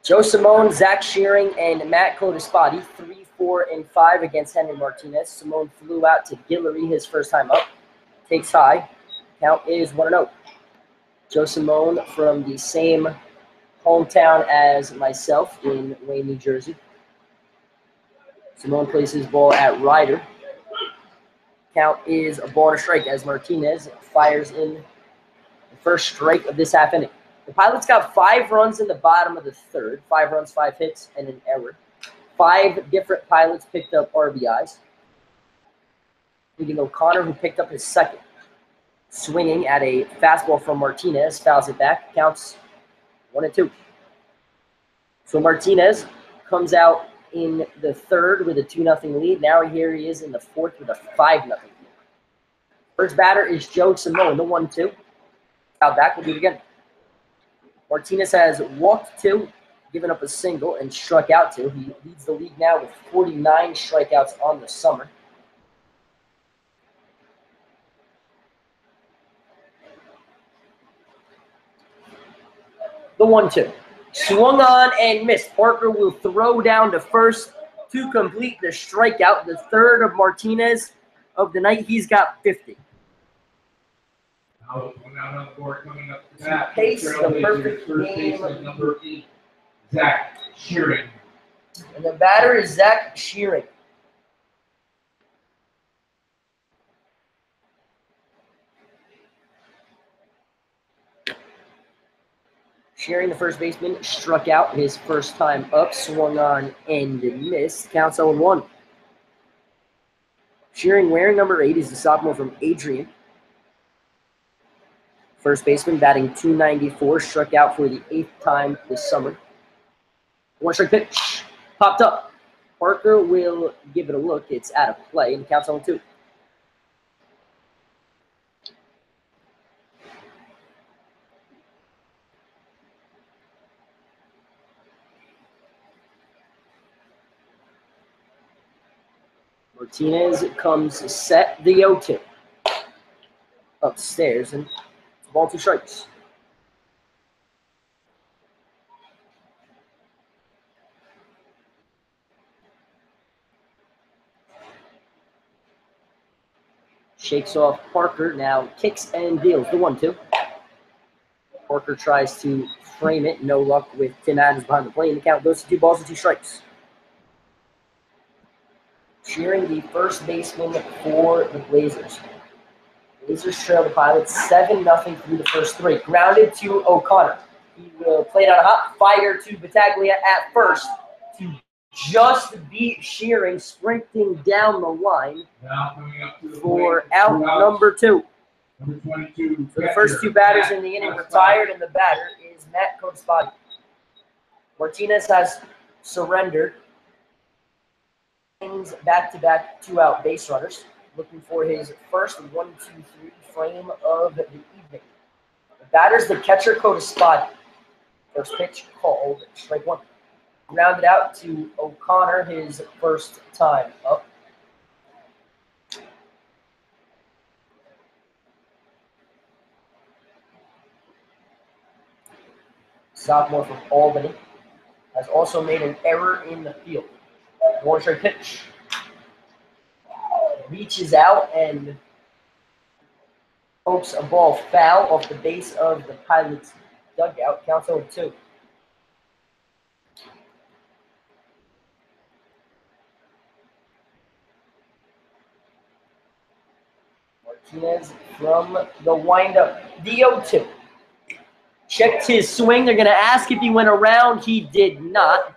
Joe Simone, Zach Shearing, and Matt Codispati, 3, 4, and 5 against Henry Martinez. Simone flew out to Guillory his first time up. Takes high. Count is 1-0. Joe Simone from the same hometown as myself in Wayne, New Jersey. Simone plays his ball at Ryder. Count is a ball and a strike as Martinez fires in the first strike of this half inning. The Pilots got 5 runs in the bottom of the third. 5 runs, 5 hits, and an error. 5 different Pilots picked up RBIs. Including O'Connor, who picked up his second. Swinging at a fastball from Martinez, fouls it back. Counts 1-2. So Martinez comes out in the third with a 2-0 lead. Now here he is in the fourth with a 5-0 lead. First batter is Joe Simone, the 1-2. Fouled back, we'll do it again. Martinez has walked 2, given up a single, and struck out 2. He leads the league now with 49 strikeouts on the summer. The 1-2. Swung on and missed. Parker will throw down to first to complete the strikeout. The third of Martinez of the night. He's got 50. To pace the perfect game. Number 8, Zach Shearing. And the batter is Zach Shearing. Shearing, the first baseman, struck out his first time up, swung on and missed. Counts 0-1. Shearing, wearing number 8, is the sophomore from Adrian. First baseman, batting .294, struck out for the 8th time this summer. 1-strike pitch, popped up. Parker will give it a look. It's out of play, and counts 0-2. Martinez comes set the 0-2. Upstairs, and ball 2 strikes. Shakes off Parker, now kicks and deals the 1-2. Parker tries to frame it, no luck with Tim Adams behind the plate, and the count goes to 2 balls and 2 strikes. Cheering the first baseman for the Blazers. Blazers trail the Pilots 7-0 through the first 3. Grounded to O'Connor. He will play it on a hot fire to Battaglia at first to just beat Shearing, sprinting down the line for out number 2. Number 22. So the first 2 batters in the inning retired, and the batter is Matt Codespati. Martinez has surrendered. Back-to-back 2-out base runners, looking for his first 1-2-3 frame of the evening. The batter's the catcher, Codespati. First pitch called, strike 1. Rounded out to O'Connor, his first time up. Sophomore from Albany has also made an error in the field. 1-strike pitch. Reaches out and pokes a ball foul off the base of the Pilots' dugout. Counts 0-2. Martinez from the windup. The 0-2. Checked his swing. They're going to ask if he went around. He did not.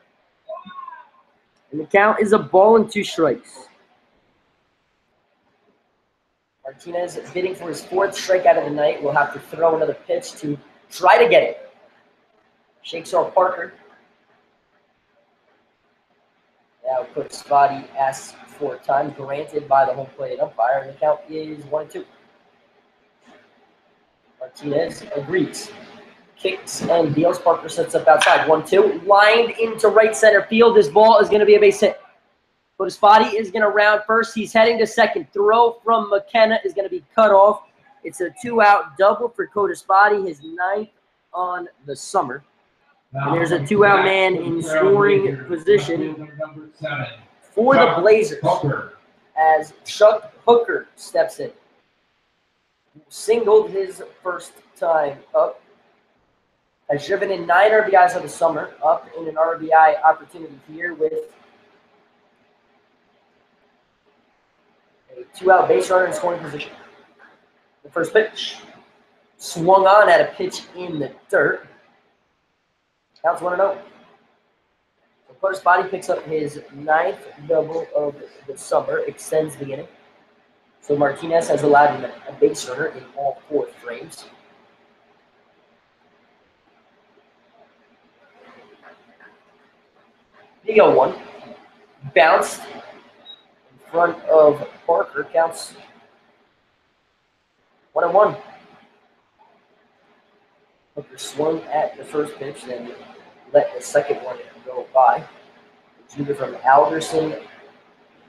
And the count is a ball and 2 strikes. Martinez bidding for his 4th strikeout of the night. Will have to throw another pitch to try to get it. Shakes off Parker. Now Codespati asks for time, granted by the home plate umpire, and the count is 1-2. Martinez agrees. Kicks and deals. Parker sets up outside. 1-2. Lined into right center field. This ball is going to be a base hit. Codespati is going to round first. He's heading to second. Throw from McKenna is going to be cut off. It's a 2-out double for Codespati, his 9th on the summer. And there's a 2-out man in scoring position for the Blazers as Chuck Hooker steps in. Singled his first time up. Has driven in 9 RBIs of the summer, up in an RBI opportunity here with a 2-out base runner in scoring position. The first pitch swung on at a pitch in the dirt. Counts 1-0. So Codespati picks up his 9th double of the summer, extends the inning. So Martinez has allowed him a base runner in all 4 frames. The 0-1 bounced in front of Parker. Counts 1-1. Hooker swung at the first pitch, then let the second one go by. It's either from Alderson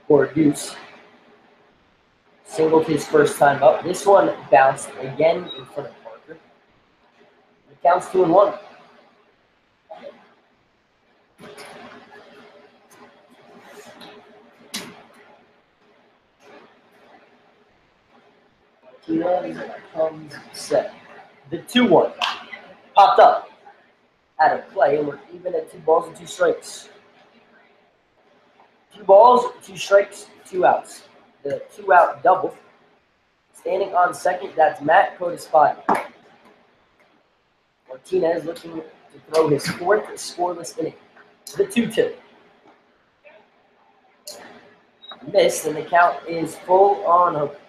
or Deuce. Singled his first time up. This one bounced again in front of Parker. It counts 2-1. Martinez comes set. The 2-1 popped up out of play, and we're even at 2 balls and 2 strikes. 2 balls, 2 strikes, 2 outs. The 2-out double. Standing on second, that's Matt Codespati. Martinez looking to throw his 4th scoreless inning. The 2-2. Missed, and the count is full on Hooker.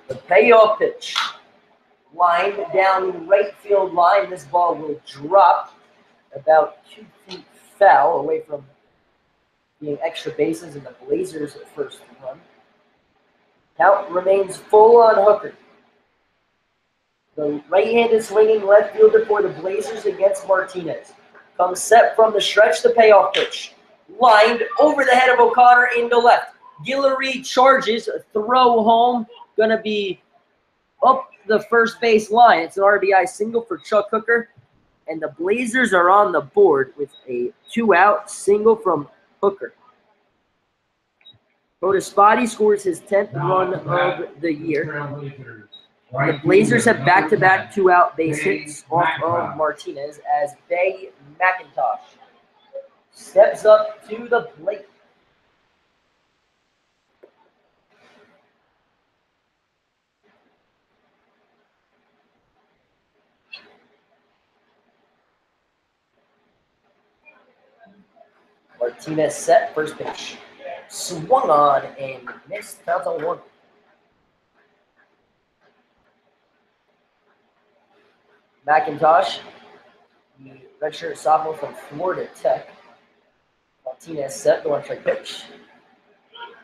The payoff pitch, lined down the right field line. This ball will drop about 2 feet foul away from being extra bases in the Blazers' first run. Count remains full on Hooker. The right-handed swinging left fielder for the Blazers against Martinez. Comes set from the stretch, the payoff pitch. Lined over the head of O'Connor into left. Guillory charges, throw home. Going to be up the first base line. It's an RBI single for Chuck Hooker. And the Blazers are on the board with a 2-out single from Hooker. Spotty scores his 10th run of the year. The Blazers have back-to-back 2-out base hits off of Martinez as Bay McIntosh steps up to the plate. Martinez set, first pitch. Swung on and missed. Counts on 1. McIntosh, the redshirt sophomore from Florida Tech. Martinez set the 1-strike pitch.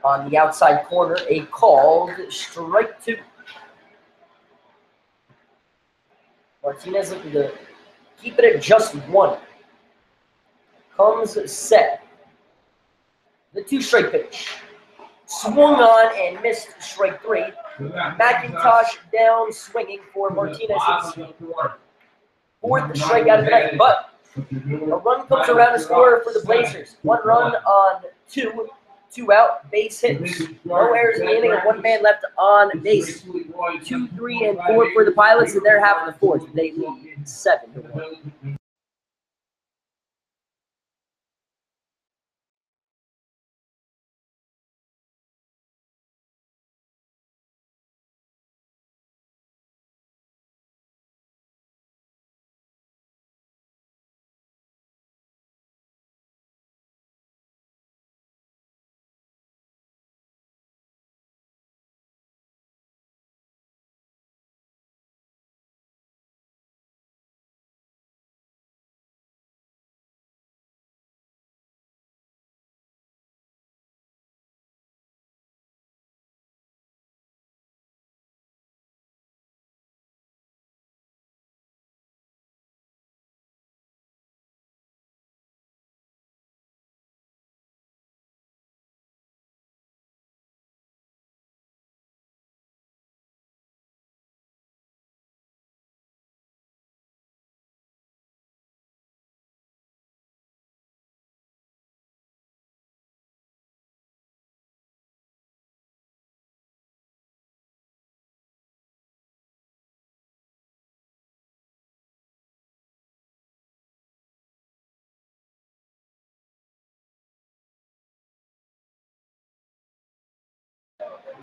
On the outside corner, a called strike 2. Martinez looking to keep it at just 1. Comes set. The 2-strike pitch. Swung on and missed, strike 3. McIntosh down swinging for Martinez's 4th strikeout of the night. But a run comes around to score for the Blazers. 1 run on 2. 2-out base hits. No errors in the inning and 1 man left on base. 2, 3, and 4 for the Pilots in their half of the 4th. They lead 7-1.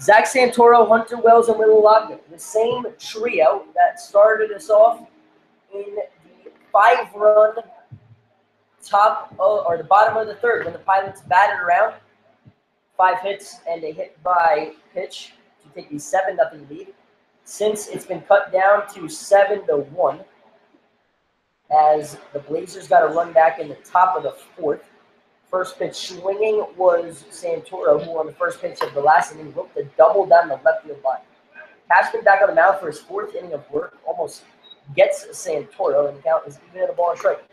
Zach Santoro, Hunter Wells, and Will Lockett. The same trio that started us off in the 5-run top or the bottom of the 3rd when the Pilots batted around. 5 hits and a hit by pitch to take the 7-0 lead. Since it's been cut down to 7-1, as the Blazers got a run back in the top of the 4th. First pitch swinging was Santoro, who on the first pitch of the last inning looked to double down the left field line. Cashman back on the mound for his 4th inning of work, almost gets Santoro, and the count is even at a ball and strike.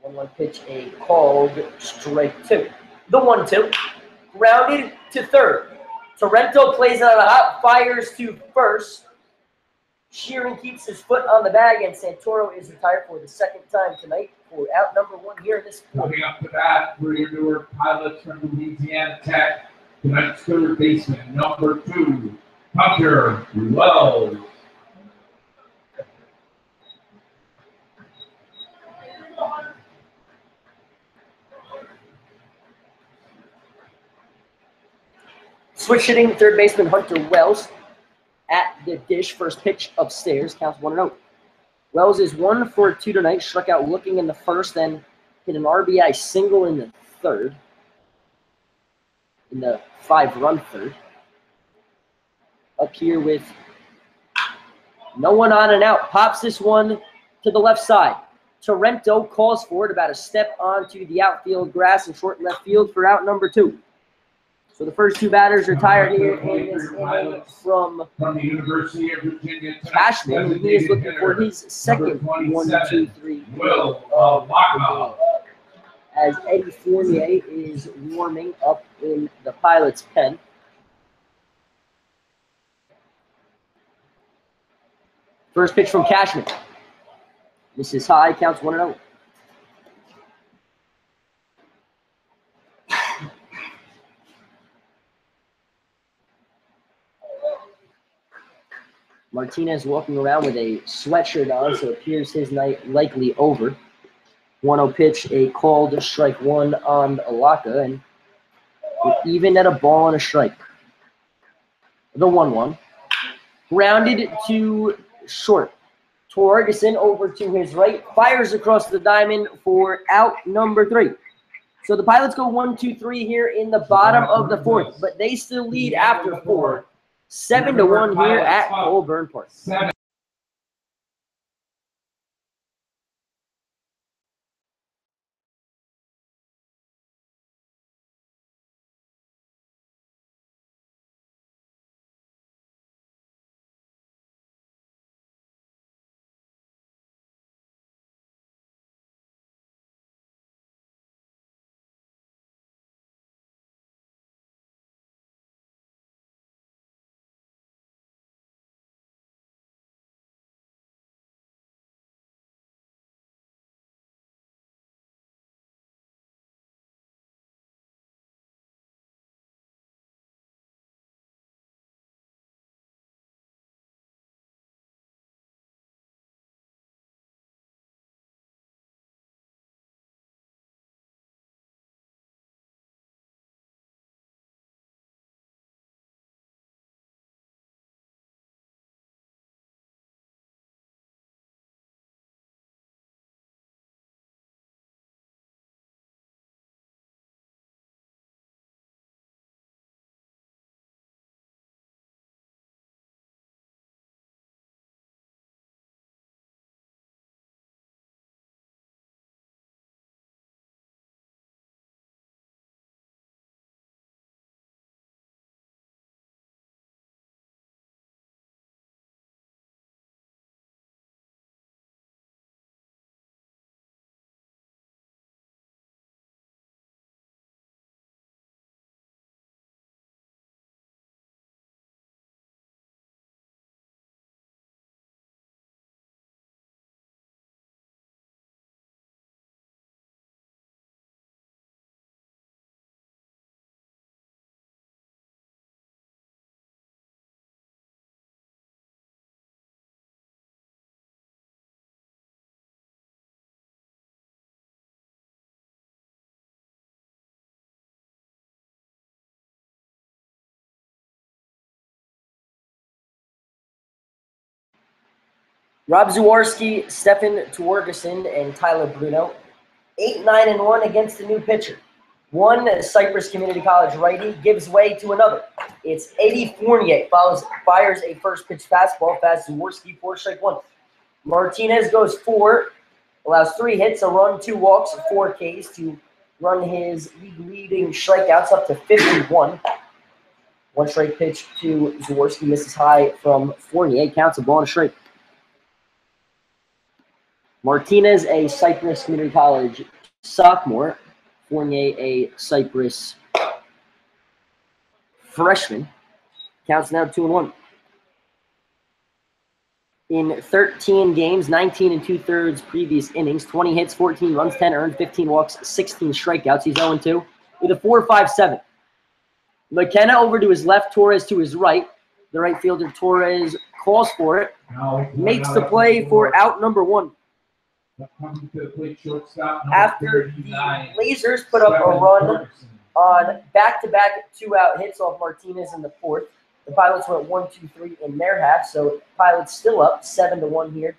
One pitch, a called strike 2. The 1-2, grounded to 3rd. Torrento plays it on a hop, fires to 1st. Sheeran keeps his foot on the bag, and Santoro is retired for the 2nd time tonight for out number 1 here in this. Coming up to bat for your Newark Pilots from Louisiana Tech, tonight's 3rd baseman, number 2, Hunter Wells. Switch hitting, 3rd baseman Hunter Wells at the dish. First pitch upstairs, counts 1-0. Wells is 1 for 2 tonight. Struck out looking in the 1st, then hit an RBI single in the 3rd, in the 5-run 3rd. up here with no one on and out. Pops this one to the left side. Torrento calls for it, about a step onto the outfield grass and short left field for out number 2. So the first 2 batters are tired here in this inning from the University of Virginia Cashman, and he is looking for his second 1-2-3 of the game. As Eddie Fournier is warming up in the Pilots' pen. First pitch from Cashman. This is high, counts 1-0. Martinez walking around with a sweatshirt on, so it appears his night likely over. 1-0 pitch, a called strike 1 on Alaka, and we're even at a ball and a strike. The 1-1. Grounded to short. Torgerson over to his right, fires across the diamond for out number 3. So the Pilots go 1-2-3 here in the bottom of the 4th, but they still lead after 4. 7-1 here at Colburn Park. Rob Zawarski, Stefan Torgerson, and Tyler Bruno. 8-9-1 against the new pitcher. One Cypress Community College righty gives way to another. It's Eddie Fournier, fires a first pitch fastball, fast Zawarski, 4 strike 1. Martinez goes 4, allows 3 hits, a run, 2 walks, 4 Ks to run his league-leading strikeouts up to 51. 1 strike pitch to Zawarski, misses high from Fournier, counts a ball and a strike. Martinez, a Cypress Community College sophomore. Fournier, a Cypress freshman. Counts now 2-1. In 13 games, 19 2/3 previous innings, 20 hits, 14 runs, 10 earned, 15 walks, 16 strikeouts. He's 0-2 with a 4.57. McKenna over to his left, Torres to his right. The right fielder, Torres, calls for it. Makes the play for out number 1. After the Blazers put up a run on back-to-back 2-out hits off Martinez in the 4th, the Pilots went 1-2-3 in their half, so Pilots still up 7-1 here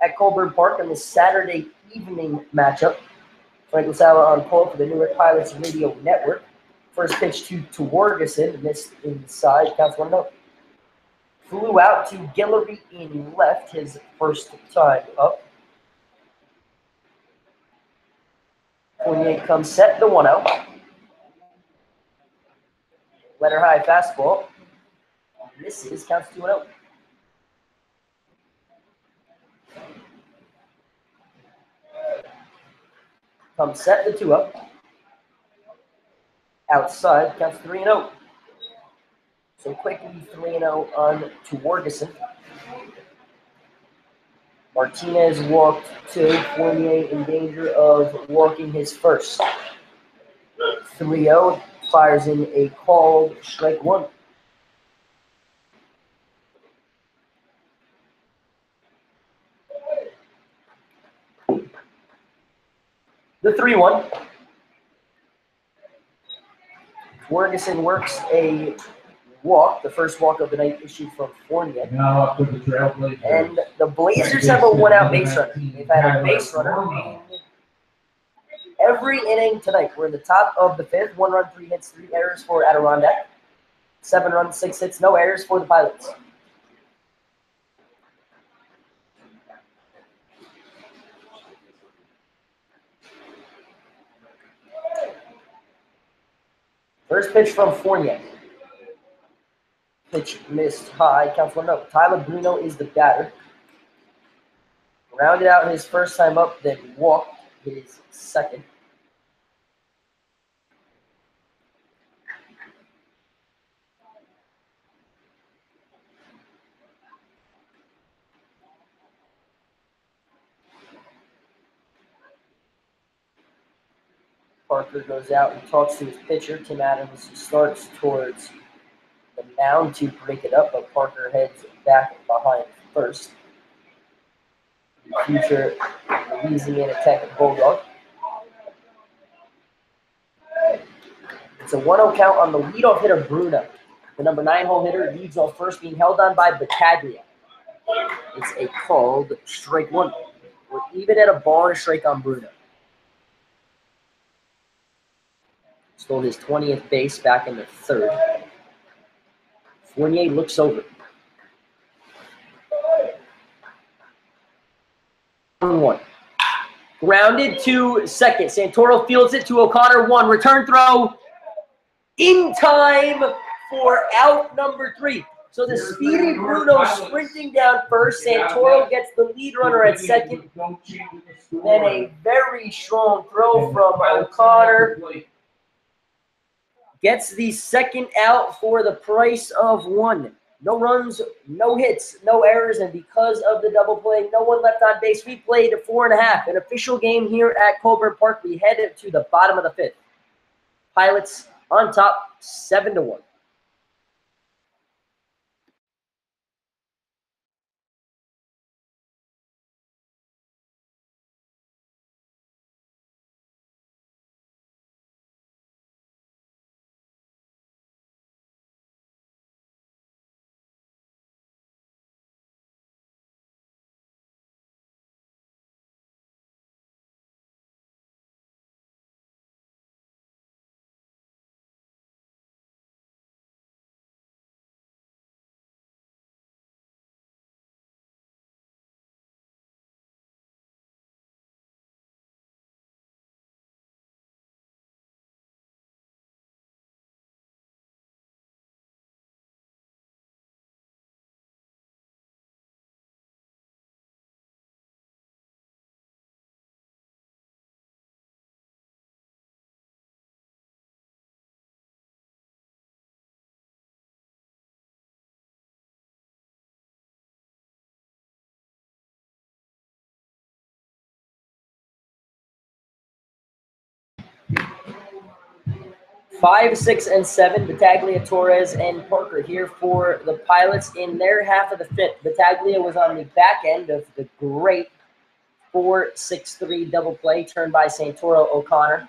at Colburn Park in the Saturday evening matchup. Frank Lasala on call for the Newark Pilots Radio Network. First pitch to Torgerson, missed inside, counts 1-0. Flew out to Guillory in left his first time up. Fournier comes set, the 1-0. Letter high fastball. Misses, counts 2-0. Comes set, the 2-0. Outside, counts 3-0. So quickly 3-0 on to Wargison. Martinez walked 2. Fournier in danger of walking his first. 3-0, fires in a called strike 1. The 3-1. Wargison works a walk, the first walk of the night issued from Fournier. Now up to the Trailblazers. And the Blazers have a 1-out base runner. They've had a base runner in every inning tonight. We're in the top of the 5th. 1 run, 3 hits, 3 errors for Adirondack. 7 runs, 6 hits, no errors for the Pilots. First pitch from Fournier. Pitch missed high, counts 1-0. Tyler Bruno is the batter. Rounded out his first time up, then walked his second. Parker goes out and talks to his pitcher. Tim Adams starts towards the mound to break it up, but Parker heads back behind first. Future Louisiana Tech Bulldog. It's a 1-0 count on the leadoff hitter, Bruno. The number 9-hole hitter leads off first, being held on by Battaglia. It's a called strike 1. We're even at a ball and a strike on Bruno. Stole his 20th base back in the 3rd. Fournier looks over. 1-1. Grounded to second. Santoro fields it to O'Connor. 1. Return throw in time for out number 3. So the speedy Bruno sprinting down first. Santoro gets the lead runner at second. Then a very strong throw from O'Connor. Gets the second out for the price of 1. No runs, no hits, no errors, and because of the double play, no one left on base. We played 4.5. An official game here at Colburn Park. We head to the bottom of the 5th. Pilots on top, 7-1. Five, 6, and 7, Battaglia, Torres, and Parker here for the Pilots in their half of the 5th. Battaglia was on the back end of the great 4-6-3 double play turned by Santoro O'Connor.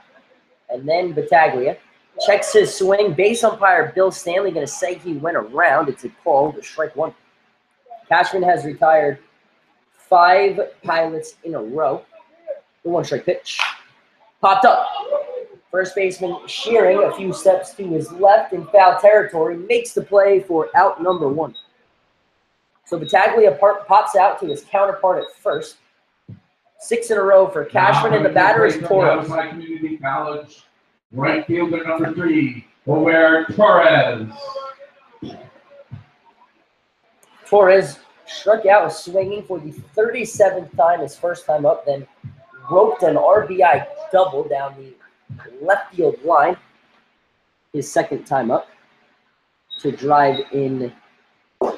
And then Battaglia checks his swing. Base umpire Bill Stanley going to say he went around. It's a call to strike 1. Cashman has retired 5 Pilots in a row. The 1-strike pitch. Popped up. First baseman Shearing, a few steps to his left in foul territory, makes the play for out number 1. So Battaglia pops out to his counterpart at first. 6 in a row for Cashman, and the batter is Torres. Community College, right fielder number 3, Omer Torres. Torres struck out swinging for the 37th time, his first time up, then roped an RBI double down the left field line, his second time up, to drive in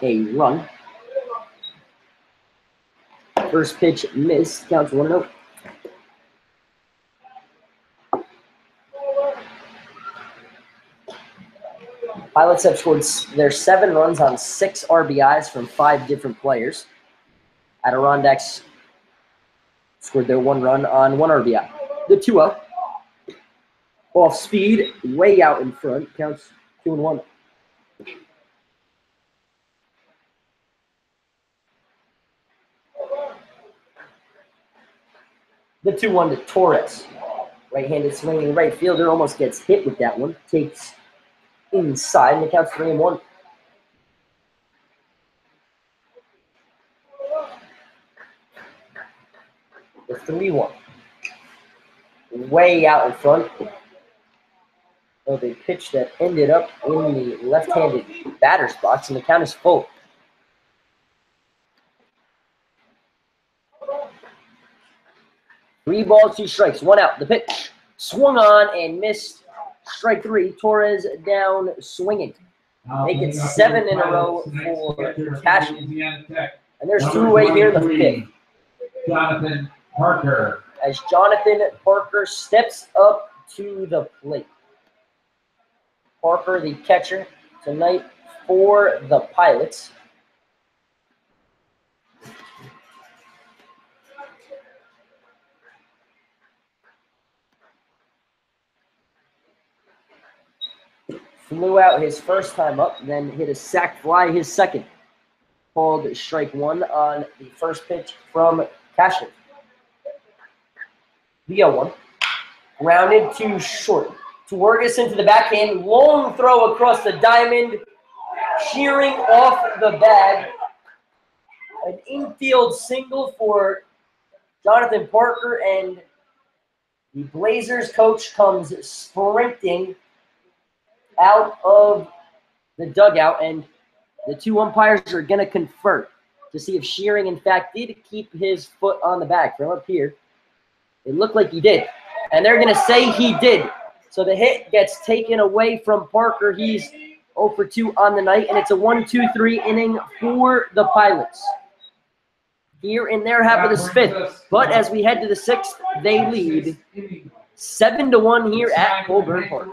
a run. First pitch missed, counts 1-0. Pilots have scored their 7 runs on 6 RBIs from 5 different players. Adirondacks scored their 1 run on 1 RBI. The 2-0. Off speed, way out in front, counts 2-1. The 2-1 to Torres. Right-handed swinging right fielder almost gets hit with that one. Takes inside, and it counts 3-1. The 3-1. Way out in front of a pitch that ended up in the left-handed batter's box, and the count is full. Three balls, 2 strikes, 1 out. The pitch swung on and missed. Strike 3. Torres down swinging. Make it 7 in a row for Cashman. And there's 2 away here in the 5th. Jonathan Parker. As Jonathan Parker steps up to the plate. Parker, the catcher, tonight for the Pilots. Flew out his first time up, then hit a sac fly his second. Called strike 1 on the first pitch from Cashman. The 0-1. Grounded to short. Twergus into the backhand. Long throw across the diamond. Shearing off the bag. An infield single for Jonathan Parker, and the Blazers coach comes sprinting out of the dugout, and the 2 umpires are going to confer to see if Shearing, in fact, did keep his foot on the bag. From up here, it looked like he did, and they're going to say he did. So the hit gets taken away from Parker. He's 0 for 2 on the night, and it's a 1-2-3 inning for the Pilots. Here in their half of the 5th, but as we head to the 6th, they lead 7-1 here at Colburn Park.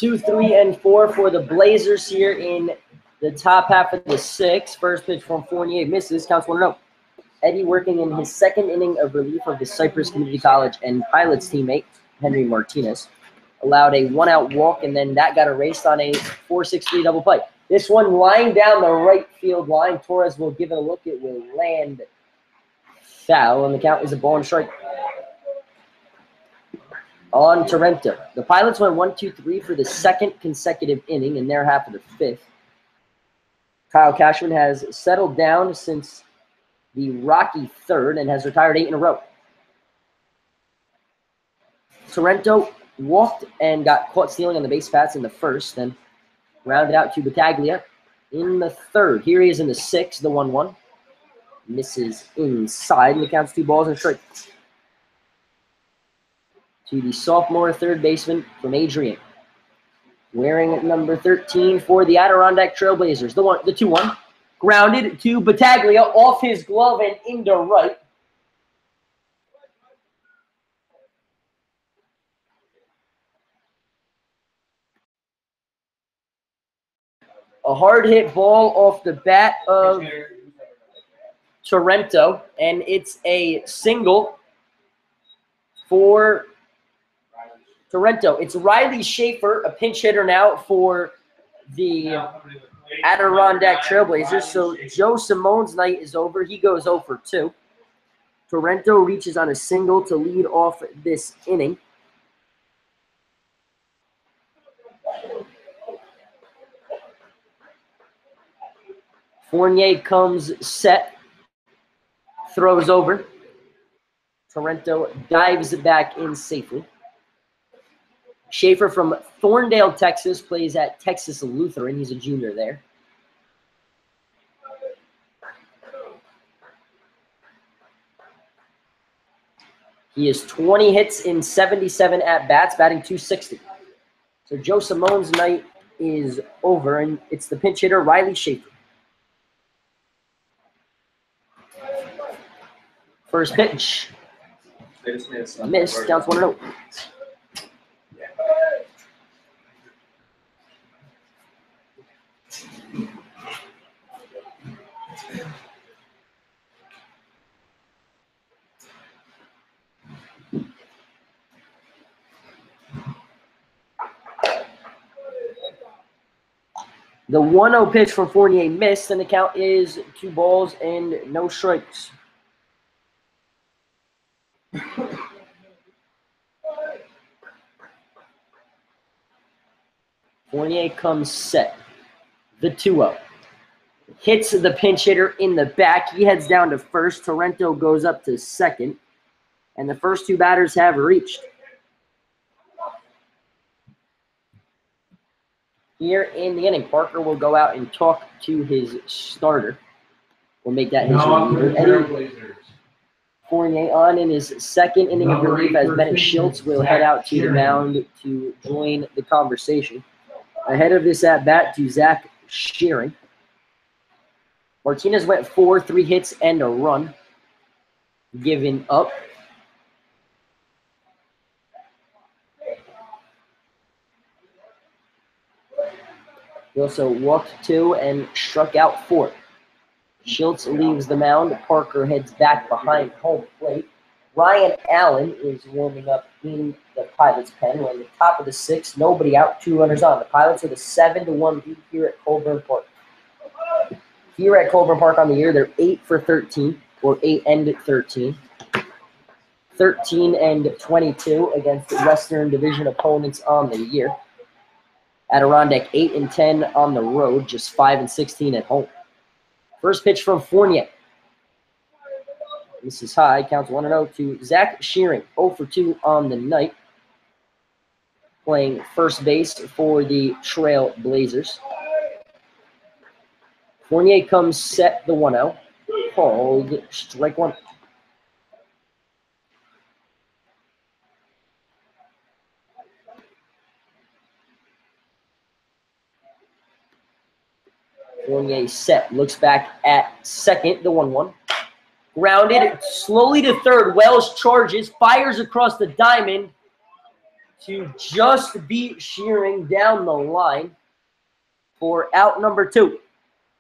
2, 3, and 4 for the Blazers here in the top half of the 6th. First pitch from Fournier misses. Counts 1-0. Eddie, working in his second inning of relief of his Cypress Community College and Pilots teammate, Henry Martinez, allowed a 1-out walk, and then that got erased on a 4-6-3 double play. This one lying down the right field line. Torres will give it a look. It will land foul, and the count is a ball and strike on Torrento. The Pilots went 1-2-3 for the second consecutive inning in their half of the 5th. Kyle Cashman has settled down since the rocky 3rd and has retired 8 in a row. Torrento walked and got caught stealing on the base paths in the 1st, then rounded out to Battaglia in the 3rd. Here he is in the 6th, the 1-1. Misses inside, and the count's 2 balls and a strike. To the sophomore third baseman from Adrian, wearing number 13 for the Adirondack Trailblazers. The 2-1. Grounded to Battaglia off his glove and into right. A hard hit ball off the bat of Torrento, and it's a single for Torrento. It's Riley Schaefer, a pinch hitter now for the Adirondack Trailblazers. So Joe Simone's night is over. He goes 0 for 2. Torrento reaches on a single to lead off this inning. Fournier comes set, throws over. Torrento dives back in safely. Schaefer from Thorndale, Texas, plays at Texas Lutheran. He's a junior there. He has 20 hits in 77 at-bats, batting .260. So Joe Simone's night is over, and it's the pinch hitter, Riley Schaefer. First pitch. Missed. Counts 1-0. The 1-0 pitch from Fournier missed, and the count is 2 balls and no strikes. Fournier comes set. The 2-0. Hits the pinch hitter in the back. He heads down to first. Torrento goes up to second. And the first 2 batters have reached. Here in the inning, Parker will go out and talk to his starter. We'll make that his reliever. Eddie Fournier on in his second inning of relief as Bennett Schultz will head out to the mound to join the conversation. Ahead of this at-bat to Zach Shearing. Martinez went 4, 3 hits and a run given up. He also walked 2 and struck out 4. Schultz leaves the mound. Parker heads back behind home plate. Ryan Allen is warming up in the Pilots' pen. We're in the top of the 6th. Nobody out, 2 runners on. The Pilots are the 7-1 lead here at Colburn Park. Here at Colburn Park on the year, they're 8 for 13, or 8 and 13. 13 and 22 against Western Division opponents on the year. Adirondack 8 and 10 on the road, just 5 and 16 at home. First pitch from Fournier. This is high, counts 1-0 to Zach Shearing, 0 for 2 on the night. Playing first base for the Trail Blazers. Fournier comes set, the 1-0. Called strike 1. Fournier set, looks back at second, the 1-1. Grounded slowly to third. Wells charges, fires across the diamond to just beat Shearing down the line for out number 2.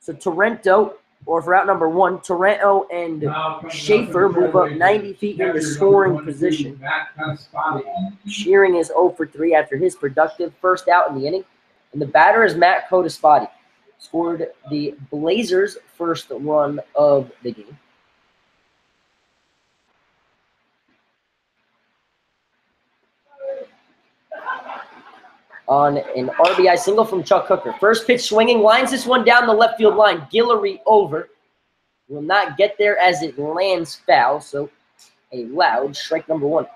So Torrento, or for out number 1, Torrento and Schaefer move up 90 feet into scoring position. Shearing is 0 for 3 after his productive first out in the inning. And the batter is Matt Codaspati. Scored the Blazers' first run of the game. On an RBI single from Chuck Hooker. First pitch swinging, lines this one down the left field line. Guillory over. Will not get there as it lands foul, so a loud strike number 1.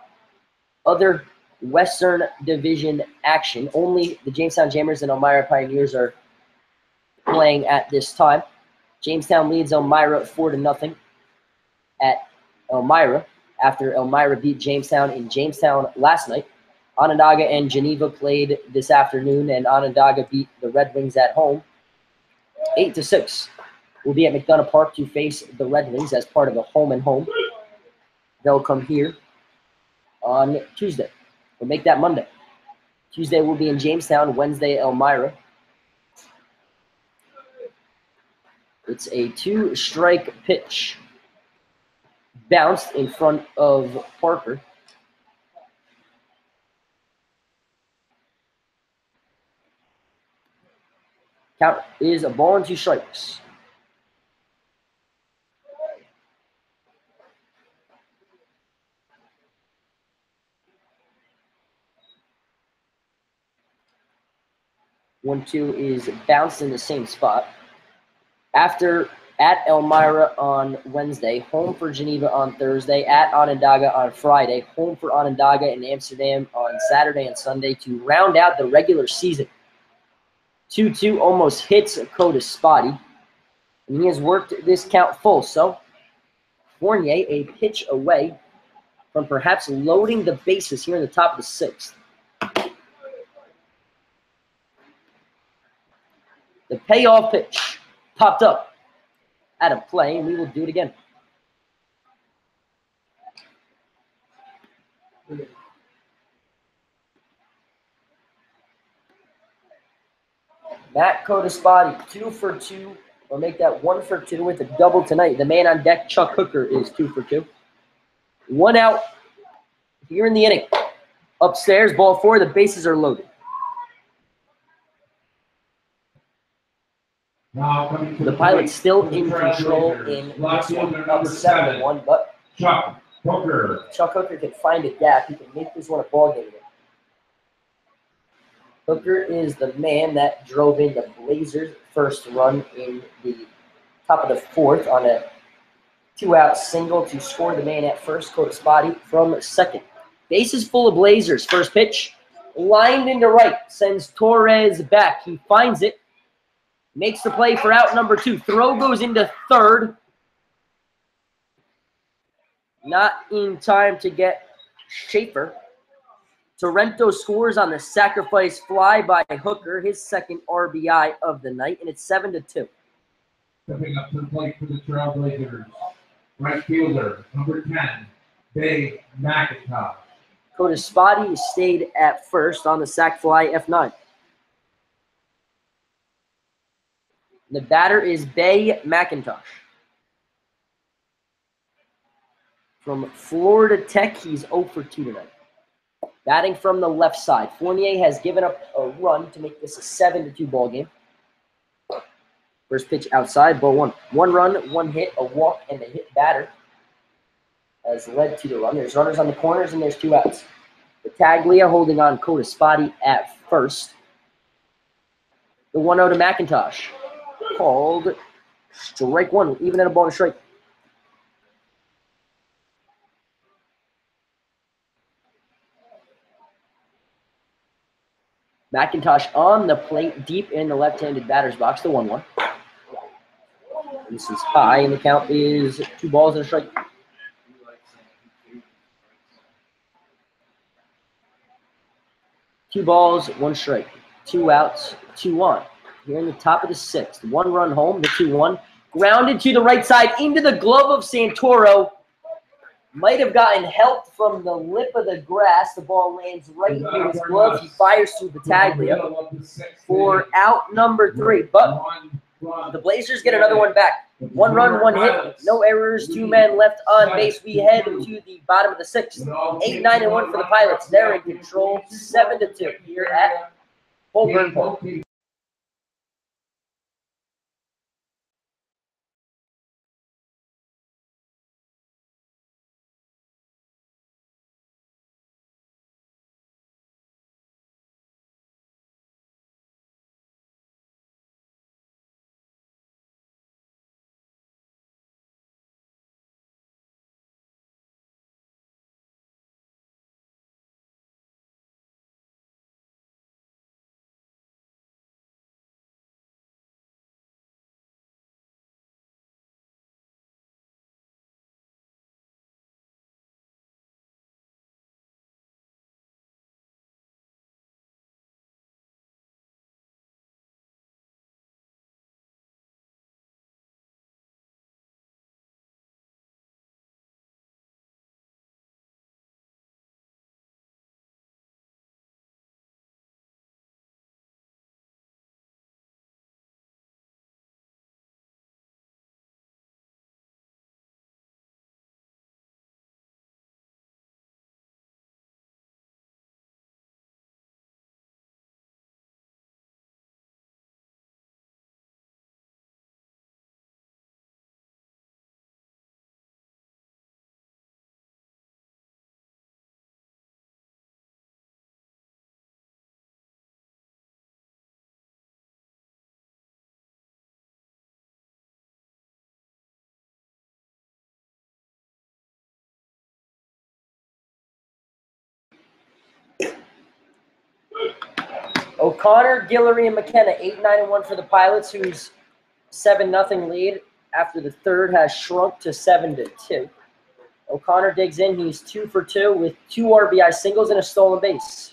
Other Western Division action. Only the Jamestown Jammers and Elmira Pioneers are playing at this time. Jamestown leads Elmira 4-0 at Elmira after Elmira beat Jamestown in Jamestown last night. Onondaga and Geneva played this afternoon, and Onondaga beat the Red Wings at home 8-6. We'll be at McDonough Park to face the Red Wings as part of a home-and-home. They'll come here on Tuesday. We'll make that Monday. Tuesday we'll be in Jamestown, Wednesday Elmira. It's a 2-strike pitch. Bounced in front of Parker. Count is a ball and 2 strikes. One, 2 is bounced in the same spot. After at Elmira on Wednesday, home for Geneva on Thursday, at Onondaga on Friday, home for Onondaga in Amsterdam on Saturday and Sunday to round out the regular season. 2-2 almost hits Codaspati, and he has worked this count full. So Fournier a pitch away from perhaps loading the bases here in the top of the 6th. The payoff pitch popped up out of play, and we will do it again. Matt Codaspati, 2 for 2. We'll make that 1 for 2 with a double tonight. The man on deck, Chuck Hooker, is 2 for 2. 1 out here in the inning. Upstairs, ball 4. The bases are loaded. The Pilots still in control in this one, up 7-1, but Chuck Hooker can find a gap. He can make this one a ball game. Hooker is the man that drove in the Blazers' first run in the top of the 4th on a 2-out single to score the man at first, Codaspati from second. Bases full of Blazers. First pitch, lined into right, sends Torres back. He finds it, makes the play for out number 2. Throw goes into third. Not in time to get Schaefer. Torrento scores on the sacrifice fly by Hooker, his second RBI of the night, and it's 7-2. Stepping up to the plate for the Trailblazers, right fielder, number 10, Dave McIntosh. Codaspati stayed at first on the sac fly F9. The batter is Bay McIntosh. From Florida Tech, he's 0 for 2 tonight. Batting from the left side, Fournier has given up a run to make this a 7-2 ball game. First pitch outside, ball 1. 1 run, 1 hit, a walk, and a hit batter has led to the run. There's runners on the corners, and there's 2 outs. Battaglia holding on Codaspati at first. The 1-0 to McIntosh. Called strike 1, even at a ball and strike. McIntosh on the plate, deep in the left-handed batter's box, the 1-1. This is high, and the count is 2 balls and a strike. Two balls, 1 strike. 2 outs, 2 on. Here in the top of the 6th. 1 run home, the 2-1. Grounded to the right side into the glove of Santoro. Might have gotten help from the lip of the grass. The ball lands right into his glove. He fires through the Battaglia for out number 3. But the Blazers get another one back. 1 run, 1 hit, no errors, 2 men left on base. We head to the bottom of the 6th. 8-9-1 for the Pilots. They're in control, 7-2 here at Colburn Park. O'Connor, Guillory, and McKenna, 8-9-1 for the Pilots, whose 7-0 lead after the third has shrunk to 7-2. O'Connor digs in. He's 2 for 2 with 2 RBI singles and a stolen base.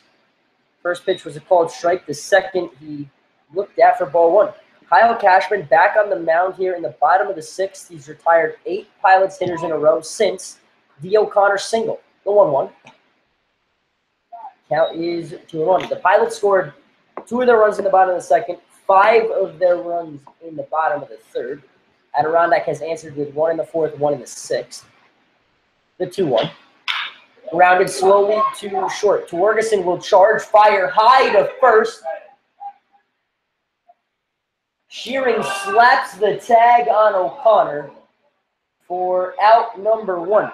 First pitch was a called strike. The second he looked at for ball 1. Kyle Cashman back on the mound here in the bottom of the 6th. He's retired 8 Pilots hitters in a row since the O'Connor single, the 1-1. Count is 2-1. The Pilots scored 2 of their runs in the bottom of the 2nd, 5 of their runs in the bottom of the 3rd. Adirondack has answered with 1 in the 4th, 1 in the 6th. The 2-1. Grounded slowly to short. Twergeson will charge, fire high to first. Shearing slaps the tag on O'Connor for out number 1.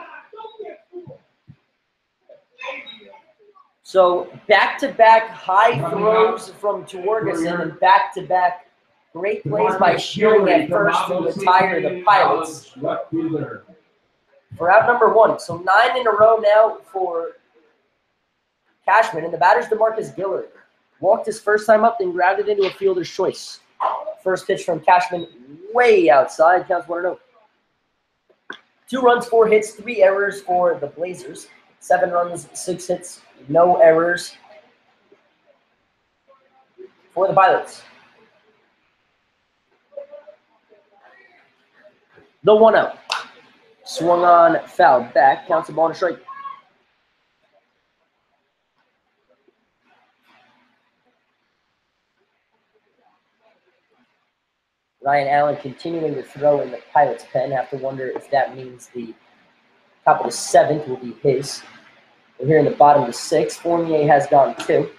So back-to-back high throws from Twergeson and back-to-back great plays by Shearing at first to retire the Pilots for out number 1. So 9 in a row now for Cashman, and the batter's DeMarcus Guillory. Walked his first time up, then grounded into a fielder's choice. First pitch from Cashman way outside, counts 1-0. 2 runs, 4 hits, 3 errors for the Blazers. 7 runs, 6 hits, no errors for the Pilots. The 1-0. Swung on, fouled back, counts the ball and a strike. Ryan Allen continuing to throw in the Pilots' pen. Have to wonder if that means the top of the 7th will be his. We're here in the bottom of the 6th. Fournier has gone 2.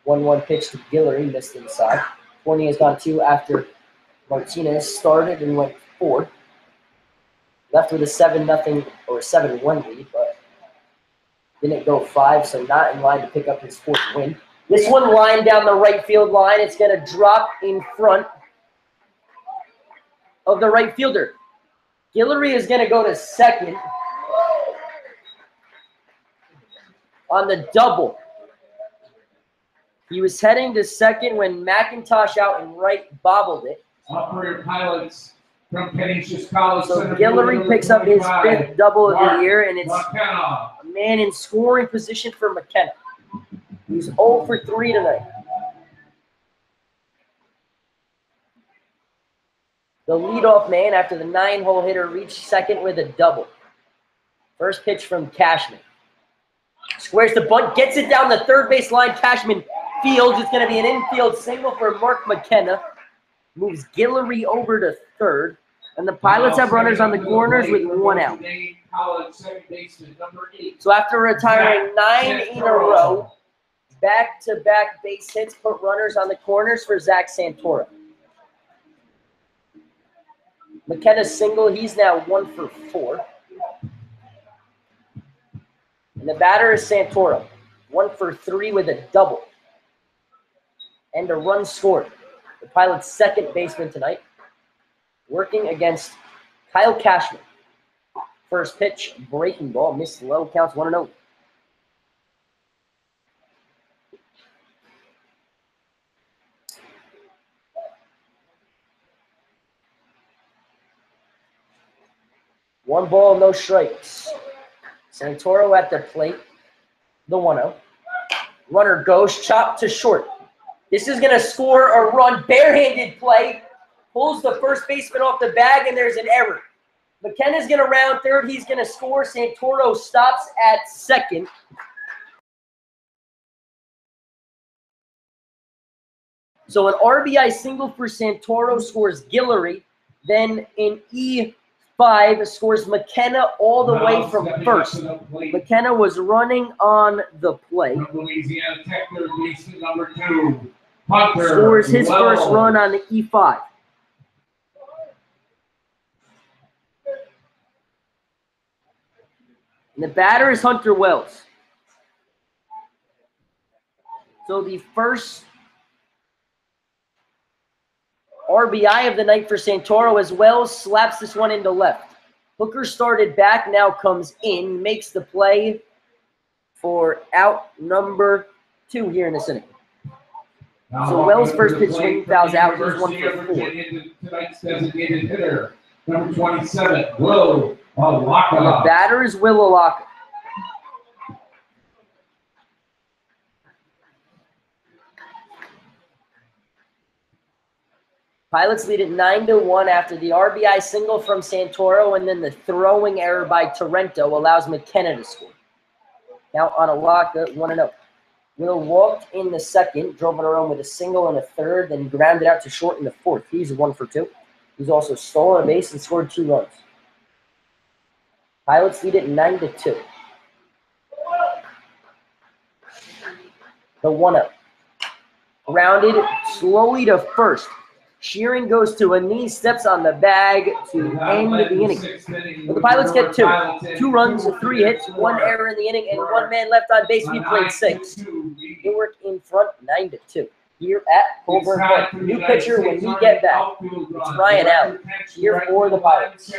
1-1 pitch to Guillory, missed inside. Fournier has gone 2 after Martinez started and went 4. Left with a 7-0 or 7-1 lead, but didn't go 5, so not in line to pick up his 4th win. This one lined down the right field line. It's going to drop in front of the right fielder. Guillory is going to go to second on the double. He was heading to second when McIntosh out and right bobbled it. Operator Pilots from Canisius College. So Guillory picks up his 5th double of the year, and it's a man in scoring position for McKenna. He's 0 for 3 tonight. The leadoff man after the 9-hole hitter reached second with a double. First pitch from Cashman. Squares the bunt, gets it down the third base line. Cashman fields. It's going to be an infield single for Mark McKenna. Moves Guillory over to third. And the Pilots have runners on the corners with 1 out. So after retiring 9 in a row, back-to-back base hits put runners on the corners for Zach Santoro. McKenna's single, he's now 1 for 4. And the batter is Santoro, 1 for 3 with a double. And a run scored. The Pilots' second baseman tonight, working against Kyle Cashman. First pitch, breaking ball, missed low, counts 1-0. One ball, no strikes. Santoro at the plate, the 1-0. Runner goes, chopped to short. This is going to score a run, barehanded play. Pulls the first baseman off the bag, and there's an error. McKenna's going to round third. He's going to score. Santoro stops at second. So an RBI single for Santoro scores Guillory. Then in E5 scores McKenna all the way from first. McKenna was running on the play. Louisiana Tech third baseman number 2. Hunter Scores his first run on the E5. And the batter is Hunter Wells. So the first RBI of the night for Santoro as Wells slaps this one into left. Hooker started back, now comes in, makes the play for out number 2 here in this inning. So Wells' first pitch swing fouls out. He's 1 for 4. Tonight's designated hitter, number 27, Will Alaka. And the batter is Will Alaka. Pilots lead at 9-1 after the RBI single from Santoro, and then the throwing error by Torrento allows McKenna to score. Now on Alaka, 1-0. Will walked in the second, drove it around with a single and a third, then grounded out to short in the fourth. He's 1 for 2. He's also stolen a base and scored 2 runs. Pilots lead at 9-2. The 1-0. Grounded slowly to first. Sheeran goes to a knee, steps on the bag to end the inning. But the Pilots get 2. 2 runs, 3 hits, 1 error in the inning, and 1 man left on base. We played 6. Newark in front, 9-2. Here at Colburn Park. New pitcher when we get back. It's Ryan Allen here for the Pilots.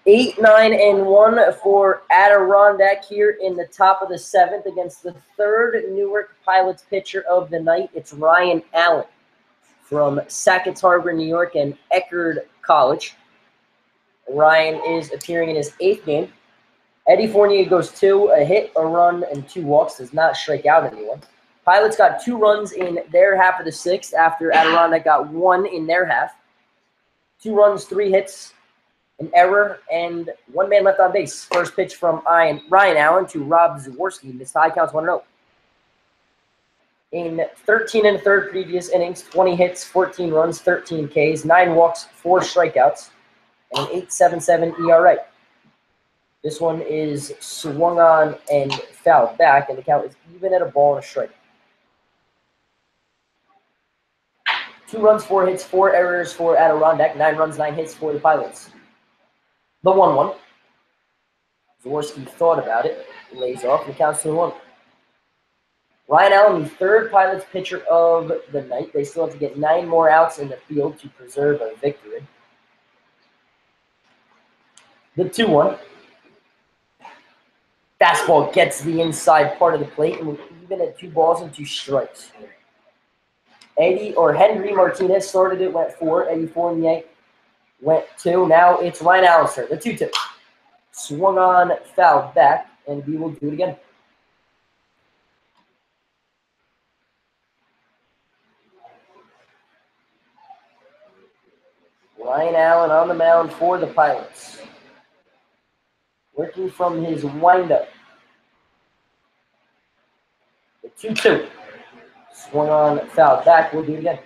8, 9, and 1 for Adirondack here in the top of the 7th against the third Newark Pilots pitcher of the night. It's Ryan Allen from Sackett's Harbor, New York, and Eckerd College. Ryan is appearing in his 8th game. Eddie Fournier goes 2, a hit, a run, and 2 walks. Does not strike out anyone. Pilots got 2 runs in their half of the 6th after Adirondack got 1 in their half. 2 runs, 3 hits, an error, and 1 man left on base. First pitch from Ryan Allen to Rob Zaworski. Missed high, counts 1-0. In 13 and a third previous innings, 20 hits, 14 runs, 13 Ks, 9 walks, 4 strikeouts, and an 8.77 ERA. This one is swung on and fouled back, and the count is even at a ball and a strike. 2 runs, 4 hits, 4 errors for Adirondack, 9 runs, 9 hits for the Pilots. The 1-1. Zaworski thought about it, lays off, and counts 2-1. Ryan Allen, the third Pilots pitcher of the night. They still have to get 9 more outs in the field to preserve a victory. The 2-1. Fastball gets the inside part of the plate, and we're even at 2 balls and 2 strikes. Henry Martinez started it, went 4. Eddie Fournier went 2. Now it's Ryan Allen's turn, the 2-2. Swung on, fouled back, and we will do it again. Ryan Allen on the mound for the Pilots. Working from his windup. The 2-2. Swung on, fouled back. We'll do it again.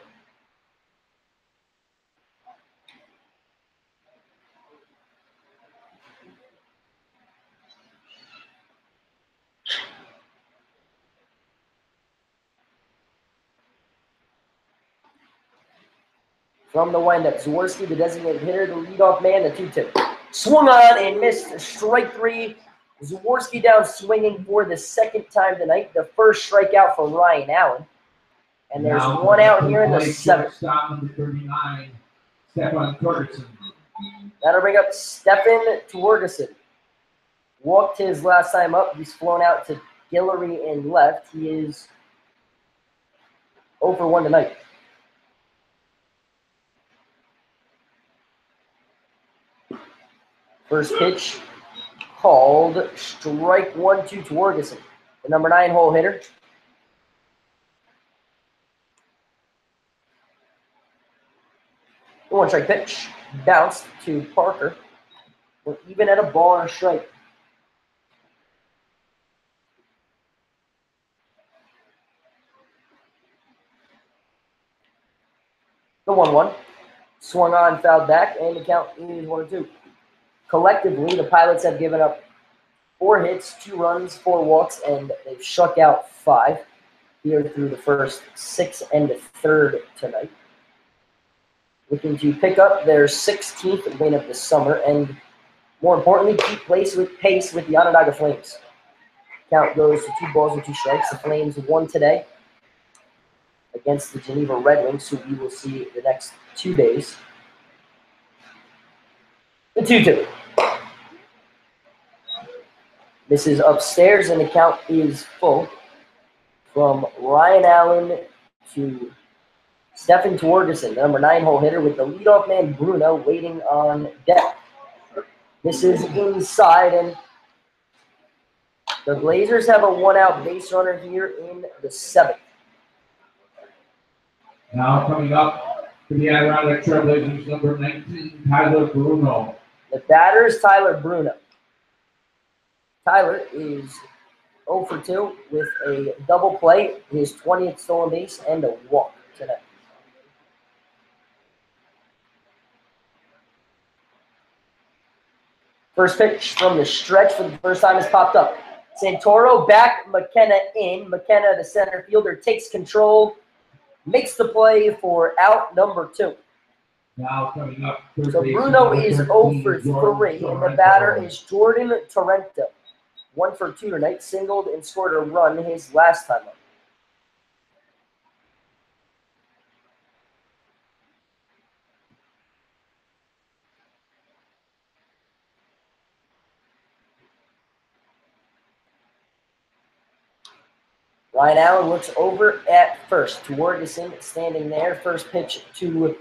From the windup, Zaworski, the designated hitter, the leadoff man, the 2-2. Swung on and missed. Strike 3. Zaworski down swinging for the 2nd time tonight. The first strikeout for Ryan Allen. And there's 1 out here in the 7th. Stop number 39, Stefan Torgerson. That'll bring up Stefan Torgerson. Walked his last time up. He's flown out to Guillory and left. He is 0 for 1 tonight. First pitch called strike 1-2 to Torgerson, the number 9 hole hitter. The 1-strike pitch bounced to Parker. We're even at a ball and a strike. The 1-1 swung on, fouled back, and the count is 1-2. Collectively, the Pilots have given up 4 hits, 2 runs, 4 walks, and they've struck out 5 here through the first 6 and the 3rd tonight. Looking to pick up their 16th win of the summer and, more importantly, keep pace with the Onondaga Flames. Count goes to 2 balls and 2 strikes. The Flames won today against the Geneva Red Wings, who we will see the next 2 days. The 2-2. This is upstairs, and the count is full. From Ryan Allen to Stefan Torgerson, the number 9 hole hitter, with the leadoff man Bruno waiting on deck. This is inside, and the Blazers have a 1-out base runner here in the 7th. Now coming up to the Adirondack Trailblazers, number 19, Tyler Bruno. The batter is Tyler Bruno. Tyler is 0 for 2 with a double play, his 20th stolen base, and a walk tonight. First pitch from the stretch for the first time has popped up. Santoro back, McKenna in. McKenna, the center fielder, takes control, makes the play for out number 2. Now coming up. So Bruno is 0 for 3, and the batter is Jordan Torrento. 1 for 2 tonight, singled and scored a run his last time up. Ryan Allen looks over at first. Torgerson standing there. First pitch to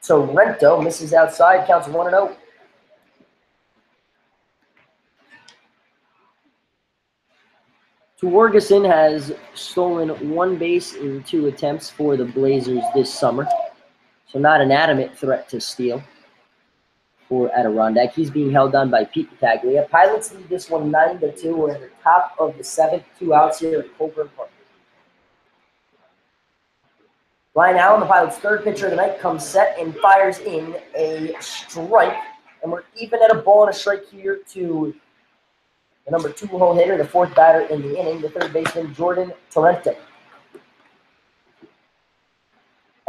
Sorrento. Misses outside. Counts 1-0. Torgerson has stolen 1 base in 2 attempts for the Blazers this summer. So not an adamant threat to steal for Adirondack. He's being held on by Pete Battaglia. Pilots lead this one 9-2. We're in the top of the 7th. 2 outs here at Colburn Park. Ryan Allen, the Pilots' 3rd pitcher of the night, comes set and fires in a strike. And we're even at a ball and a strike here to the number 2-hole hitter, the 4th batter in the inning, the 3rd baseman, Jordan Torrente.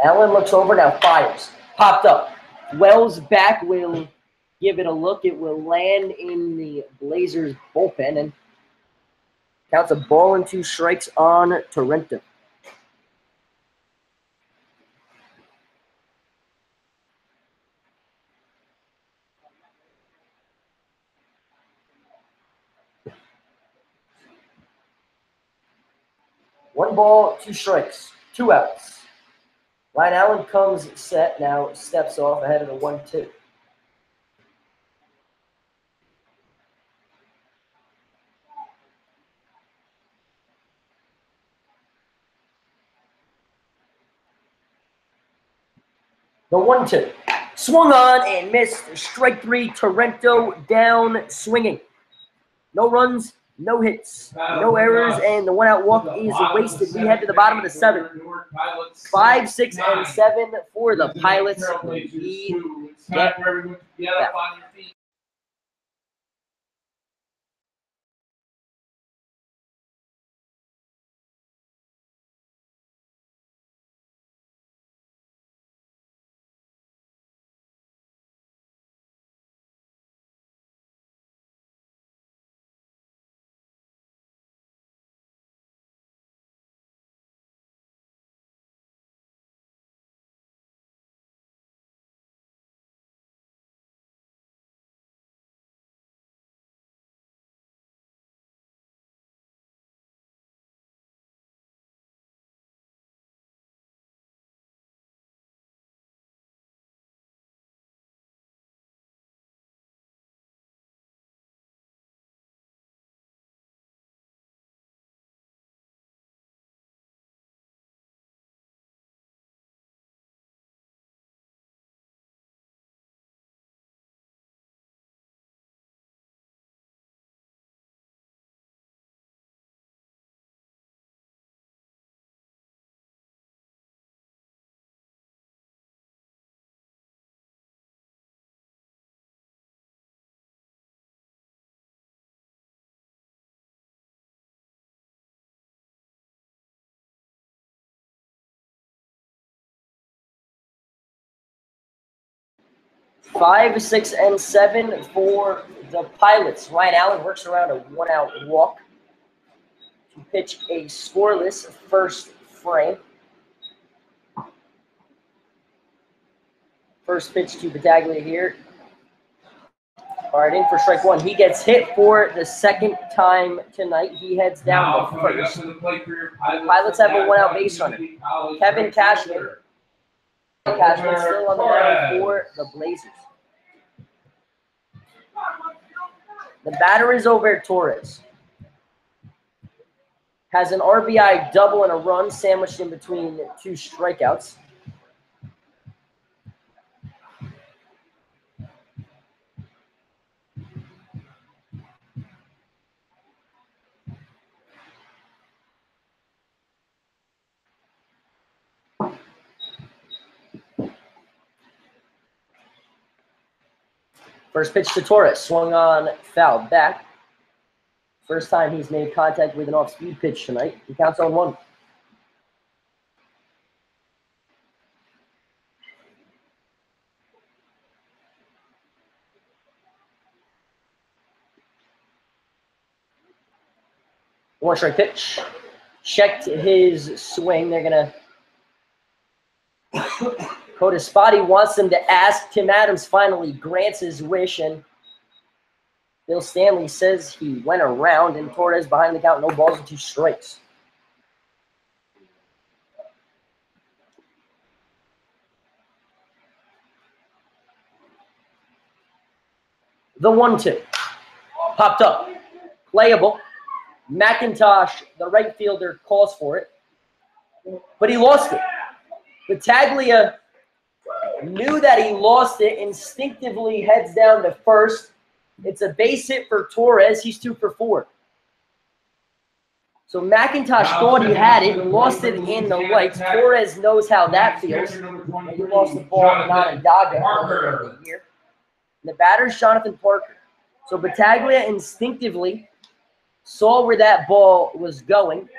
Allen looks over, now fires. Popped up. Wells back will give it a look. It will land in the Blazers bullpen and counts a ball and 2 strikes on Torrente. One ball, 2 strikes, 2 outs. Ryan Allen comes set, now steps off ahead of the 1-2. The 1-2. Swung on and missed. Strike 3, Torrento down swinging. No runs, no hits, no errors, and the 1-out walk is wasted. We head to the bottom of the 7th. 5, 6, and 7 for the Pilots. Five, 6, and 7 for the Pilots. Ryan Allen works around a 1-out walk to pitch a scoreless first frame. First pitch to Battaglia here. Fired in for strike 1. He gets hit for the 2nd time tonight. He heads down the first. Pilots have a 1-out base runner. Kevin Cashman. Cashman still on the mound for the Blazers. The batter is over Torres. Has an RBI double and a run sandwiched in between 2 strikeouts. First pitch to Torres, swung on, fouled back. First time he's made contact with an off-speed pitch tonight. He counts on 1. One strike pitch. Checked his swing. They're going to Cota Spotty wants them to ask. Tim Adams finally grants his wish, and Bill Stanley says he went around, and Torres behind the count, no balls and 2 strikes. The 1-2. Popped up. Playable. McIntosh, the right fielder, calls for it. But he lost it. Battaglia knew that he lost it, instinctively heads down to first. It's a base hit for Torres. He's 2 for 4. So McIntosh thought he had it, lost it in the lights. Torres knows how that feels. And he lost the ball in Onondaga earlier in the year. And the batter's Jonathan Parker. So Battaglia instinctively saw where that ball was going.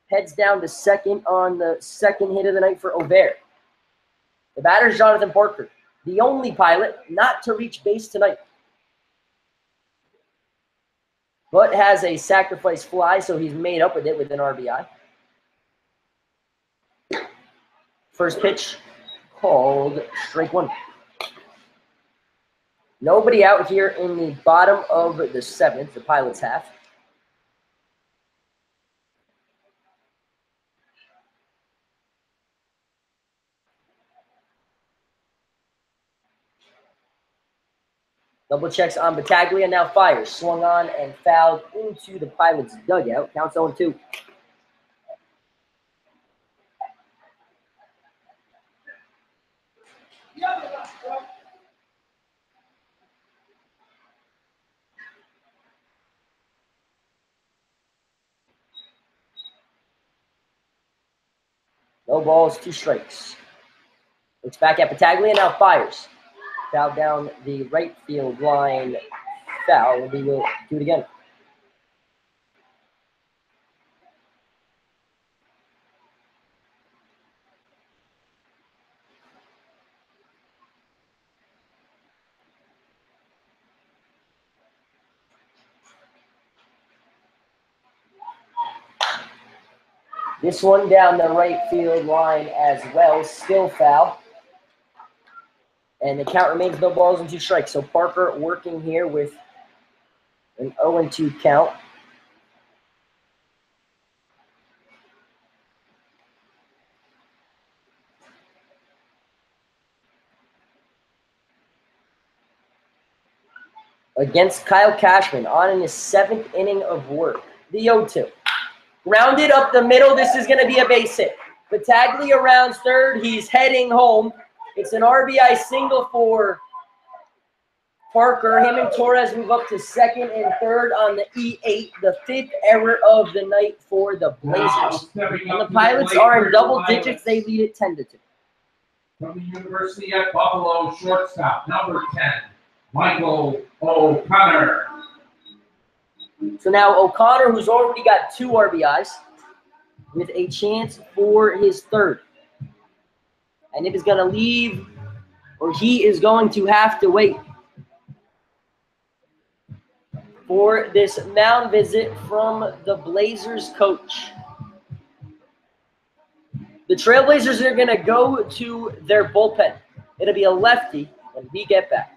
Heads down to second on the second hit of the night for Aubert. The batter's Jonathan Parker, the only Pilot not to reach base tonight. But has a sacrifice fly, so he's made up with it with an RBI. First pitch called strike 1. Nobody out here in the bottom of the 7th, the Pilots' half. Double checks on Battaglia, now fires. Swung on and fouled into the Pilots' dugout. Counts 0-2. No balls, 2 strikes. Looks back at Battaglia, now fires. Foul down the right field line. Foul. We will do it again. This one down the right field line as well. Still foul. And the count remains no balls and 2 strikes. So Parker working here with an 0-2 count. Against Kyle Cashman on in his 7th inning of work. The 0-2. Grounded up the middle. This is going to be a base hit. Battaglia rounds third. He's heading home. It's an RBI single for Parker. Him and Torres move up to second and third on the E8, the 5th error of the night for the Blazers. And the Pilots are in double digits. They lead it 10-2. From the University at Buffalo, shortstop, number 10, Michael O'Connor. So now O'Connor, who's already got 2 RBIs, with a chance for his 3rd. And it is going to leave, or he is going to have to wait for this mound visit from the Blazers coach. The Trailblazers are going to go to their bullpen. It'll be a lefty when we get back.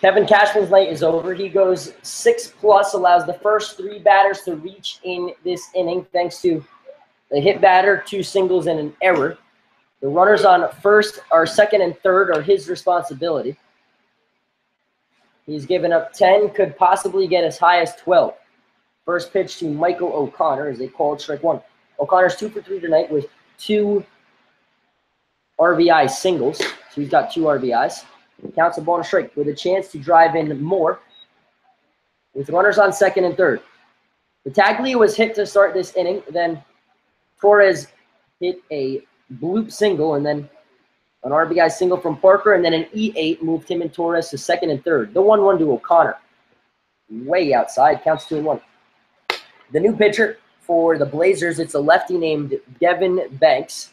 Kevin Cashman's night is over. He goes 6+, allows the first 3 batters to reach in this inning thanks to a hit batter, 2 singles, and an error. The runners on second, and third are his responsibility. He's given up 10, could possibly get as high as 12. First pitch to Michael O'Connor as they called strike 1. O'Connor's 2 for 3 tonight with 2 RBI singles. So he's got 2 RBIs. Counts a ball and a strike with a chance to drive in more with runners on second and third. Battaglia was hit to start this inning. Then Torres hit a bloop single and then an RBI single from Parker, and then an E8 moved him and Torres to second and third. The 1-1 to O'Connor. Way outside. Counts 2-1. The new pitcher for the Blazers, it's a lefty named Devin Banks.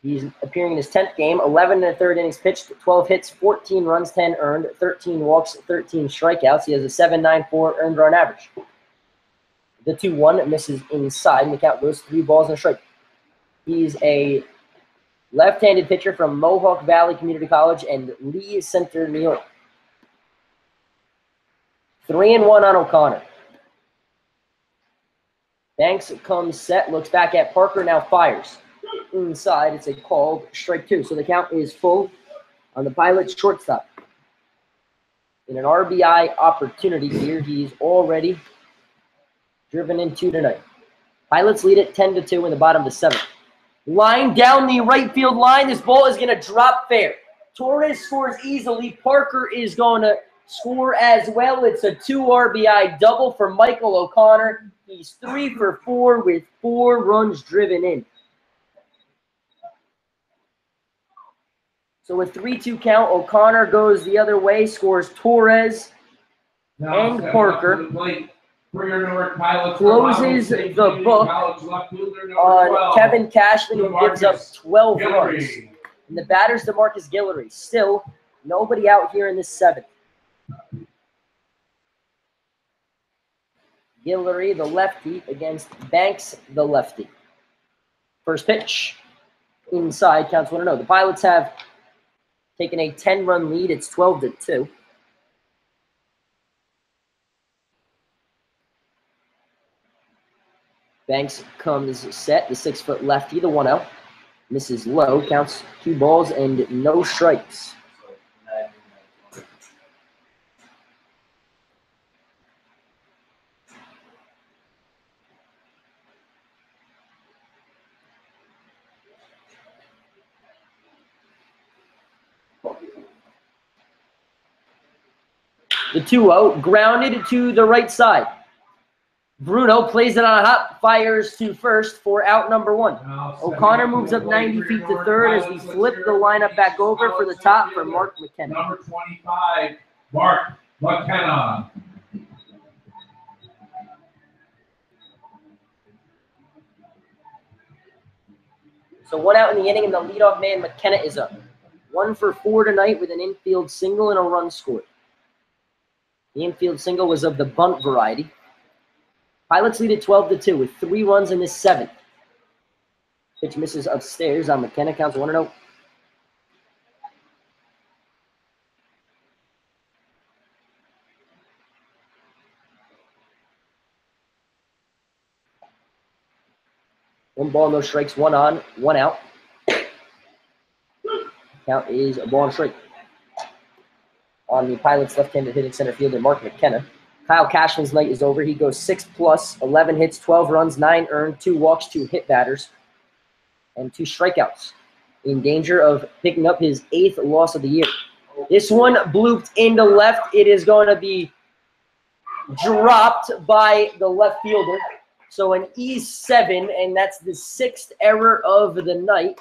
He's appearing in his 10th game, 11 1/3 innings pitched, 12 hits, 14 runs, 10 earned, 13 walks, 13 strikeouts. He has a 7.94 earned run average. The 2-1 misses inside, and the count goes 3 balls and a strike. He's a left-handed pitcher from Mohawk Valley Community College and Lee Center, New York. 3-1 on O'Connor. Banks comes set, looks back at Parker, now fires. Inside, it's a called strike 2. So the count is full on the Pilots shortstop. In an RBI opportunity here, he's already driven in 2 tonight. Pilots lead it 10-2 in the bottom of the 7th. Line down the right field line. This ball is going to drop fair. Torres scores easily. Parker is going to score as well. It's a 2 RBI double for Michael O'Connor. He's 3 for 4 with 4 runs driven in. So with 3-2 count, O'Connor goes the other way, scores Torres and Parker. Closes the book on Kevin Cashman, who gives up 12 runs. And the batter's DeMarcus Guillory. Still, nobody out here in this 7th. Guillory, the lefty, against Banks, the lefty. First pitch, inside, counts 1-0. The Pilots have taken a 10-run lead. It's 12-2. Banks comes set, the 6-foot lefty, the 1-0. Misses low, counts 2 balls and no strikes. The 2-0, grounded to the right side. Bruno plays it on a hop, fires to first for out number 1. O'Connor moves up 90 feet to third as we flip the lineup back over for the top for Mark McKenna. Number 25, Mark McKenna. So 1 out in the inning, and the leadoff man, McKenna, is up. 1 for 4 tonight with an infield single and a run scored. The infield single was of the bunt variety. Pilots lead at 12-2 with 3 runs in this 7th. Pitch misses upstairs on McKenna, counts 1-0. One ball, no strikes, 1 on, 1 out. Count is a ball and strike. On the Pilots' left-handed hitting center fielder, Mark McKenna. Kyle Cashman's night is over. He goes 6+, 11 hits, 12 runs, 9 earned, 2 walks, 2 hit batters, and 2 strikeouts. In danger of picking up his 8th loss of the year. This one blooped into left. It is going to be dropped by the left fielder. So an E7, and that's the 6th error of the night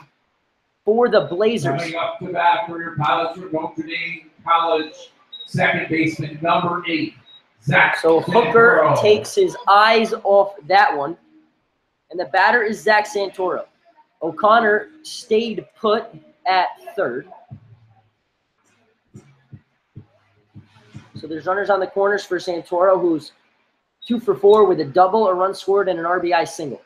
for the Blazers. Coming up to bat for your Pilots from Notre Dame College, second baseman, number 8. Zach So Hooker Santoro takes his eyes off that one, and the batter is Zach Santoro. O'Connor stayed put at third. So there's runners on the corners for Santoro, who's 2 for 4 with a double, a run scored, and an RBI single.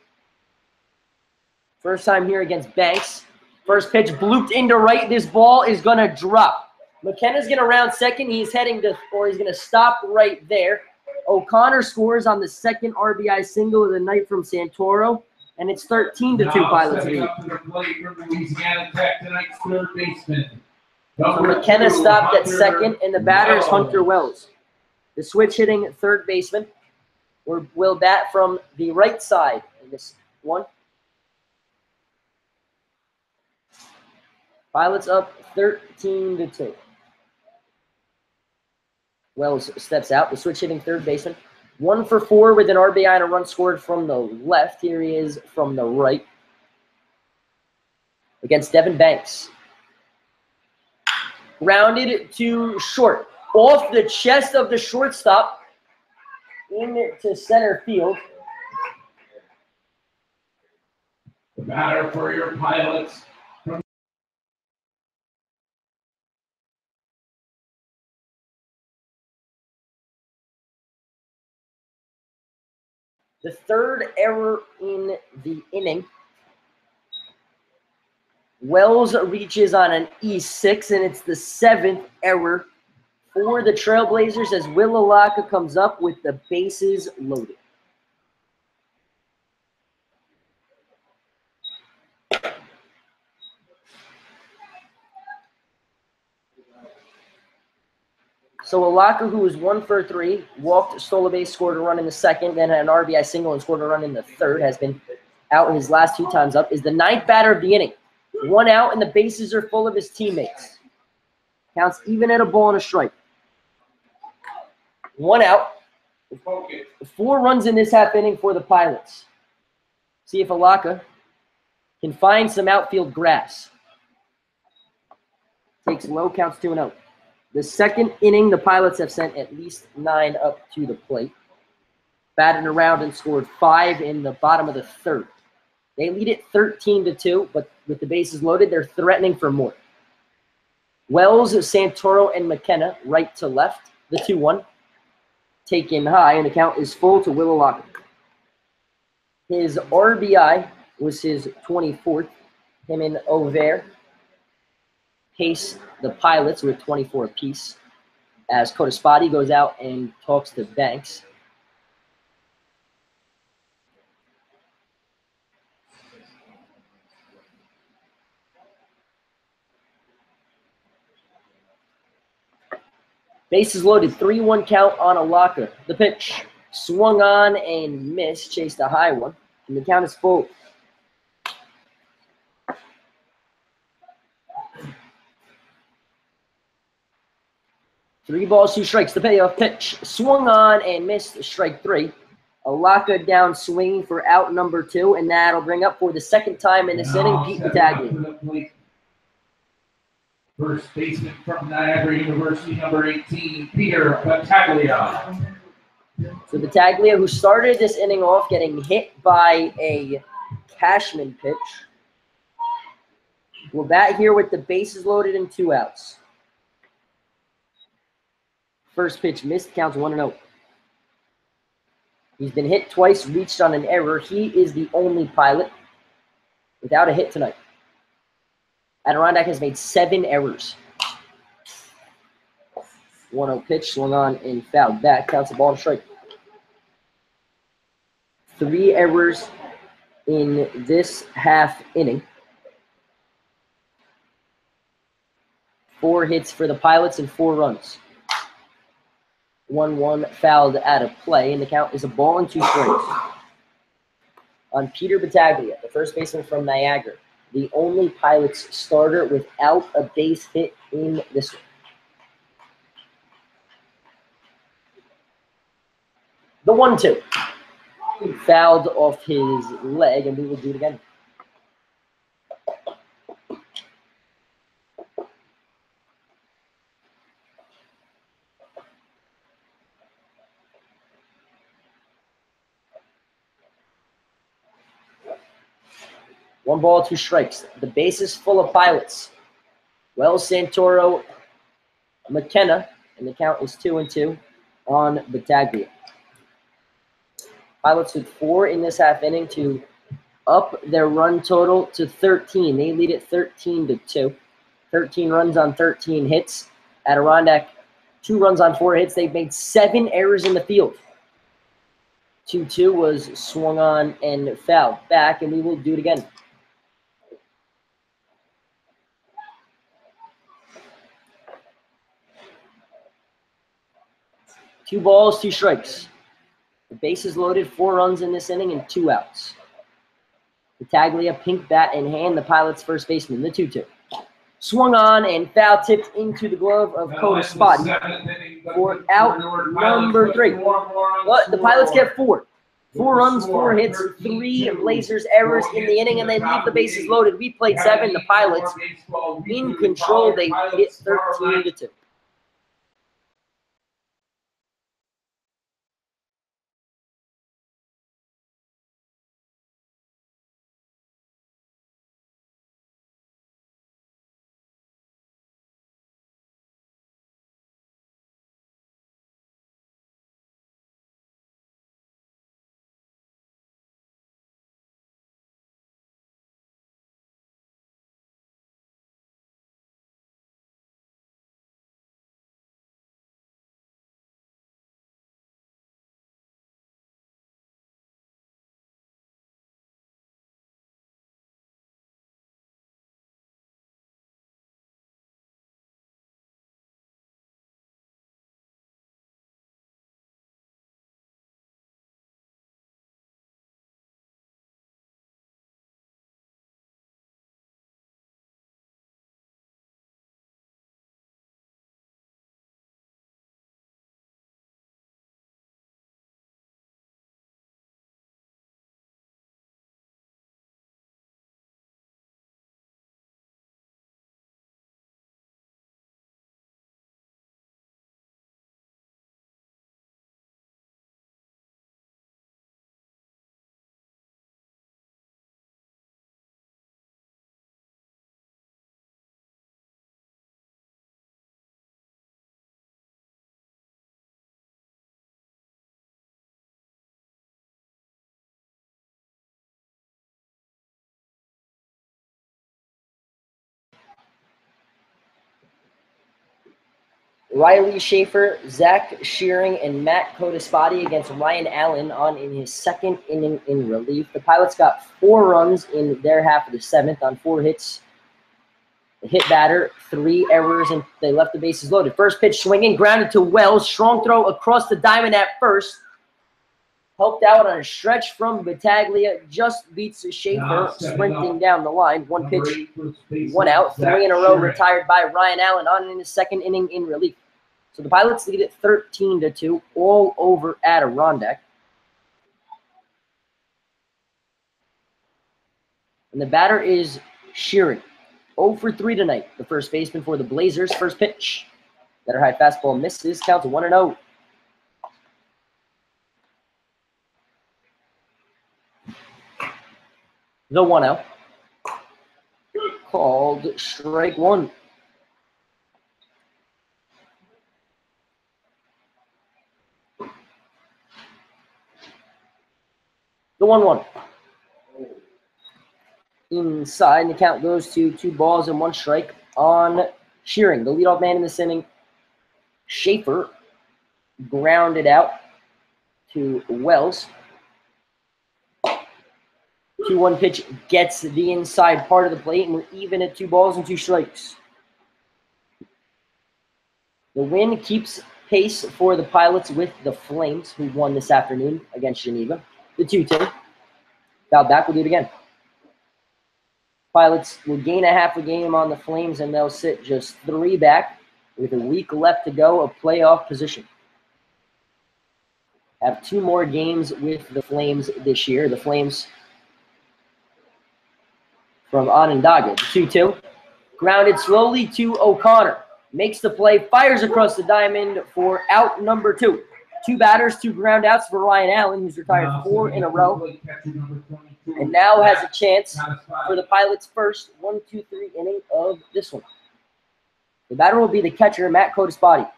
First time here against Banks. First pitch blooped into right. This ball is going to drop. McKenna's going to round second. He's heading to, or he's going to stop right there. O'Connor scores on the second RBI single of the night from Santoro, and it's 13-2 Pilots lead. Up to the plate from Louisiana Tech, tonight's third baseman. So McKenna stopped at second, and the batter is Hunter Wells. The switch hitting third baseman will bat from the right side in this one. Pilots up 13-2. Wells steps out. The switch hitting third baseman. 1 for 4 with an RBI and a run scored from the left. Here he is from the right against Devin Banks. Rounded to short. Off the chest of the shortstop into center field. The batter for your Pilots. The third error in the inning. Wells reaches on an E6, and it's the 7th error for the Trailblazers as Will Alaka comes up with the bases loaded. So Alaka, who was 1 for 3, walked, stole a base, scored a run in the second, then had an RBI single and scored a run in the third, has been out his last 2 times up, is the 9th batter of the inning. 1 out, and the bases are full of his teammates. Counts even at a ball and a strike. 1 out. 4 runs in this half inning for the Pilots. See if Alaka can find some outfield grass. Takes low, counts 2-0. The second inning, the Pilots have sent at least 9 up to the plate. Batted around and scored 5 in the bottom of the third. They lead it 13-2, but with the bases loaded, they're threatening for more. Wells, Santoro, and McKenna, right to left. The 2-1. Taken high, and the count is full to Will Alaka. His RBI was his 24th. Him and Over pace the Pilots with 24 apiece as Cotaspati goes out and talks to Banks. Bases loaded, 3-1 count on Alaka. The pitch swung on and missed, chased a high one, and the count is full. Three balls, 2 strikes. The payoff pitch swung on and missed, strike 3. Alaka down swinging for out number 2, and that'll bring up for the second time in this inning, Pete Battaglia. First baseman from Niagara University, number 18, Peter Battaglia. So Battaglia, who started this inning off getting hit by a Cashman pitch, will bat here with the bases loaded and 2 outs. First pitch missed, counts 1-0. He's been hit twice, reached on an error. He is the only Pilot without a hit tonight. Adirondack has made 7 errors. 1-0 pitch, swung on and fouled back. Counts the ball to strike. 3 errors in this half inning. 4 hits for the Pilots and 4 runs. 1-1 fouled out of play, and the count is a ball and 2 strikes. On Peter Battaglia, the first baseman from Niagara, the only Pilots starter without a base hit in this one. The 1-2. Fouled off his leg, and we will do it again. One ball, 2 strikes. The base is full of Pilots. Wells, Santoro, McKenna, and the count is 2-2 on Battaglia. Pilots with 4 in this half inning to up their run total to 13. They lead it 13-2. 13 runs on 13 hits. Adirondack, 2 runs on 4 hits. They've made 7 errors in the field. 2-2 was swung on and fouled back, and we will do it again. Two balls, 2 strikes. The bases loaded, 4 runs in this inning and 2 outs. Battaglia, pink bat in hand, the Pilots' first baseman, the 2-2. Swung on and foul tipped into the glove of Coda Spotty for out number 3. But the Pilots get 4. 4 runs, 4 hits, 3 Blazers errors in the inning, and they leave the bases loaded. We played 7. The Pilots in control. They beat it 13-2. Riley Schaefer, Zach Shearing, and Matt Codaspati against Ryan Allen on in his 2nd inning in relief. The Pilots got 4 runs in their half of the 7th on 4 hits. The hit batter, 3 errors, and they left the bases loaded. First pitch swinging, grounded to Wells. Strong throw across the diamond at first. Helped out on a stretch from Battaglia. Just beats Schaefer, sprinting down the line. 1 pitch, 1 out. 3 in a row retired by Ryan Allen on in his 2nd inning in relief. So the Pilots lead it 13-2 all over Adirondack. And the batter is Shearing. 0 for 3 tonight. The first baseman for the Blazers. First pitch. Better high fastball misses. Counts 1-0. The 1-0. Called strike 1. The 1-1. Inside, and the count goes to 2 balls and 1 strike on Shearing, the leadoff man in this inning. Schaefer grounded out to Wells. 2-1 pitch gets the inside part of the plate, and we're even at 2 balls and 2 strikes. The win keeps pace for the Pilots with the Flames, who won this afternoon against Geneva. The 2-2. Fouled back, we'll do it again. Pilots will gain a half a game on the Flames, and they'll sit just 3 back with a week left to go of playoff position. Have 2 more games with the Flames this year. The Flames from Onondaga. The 2-2. Grounded slowly to O'Connor. Makes the play, fires across the diamond for out number 2. 2 batters, 2 ground outs for Ryan Allen, who's retired 4 in a row. And now has a chance for the Pilots' first 1-2-3 inning of this one. The batter will be the catcher, Matt Codaspati.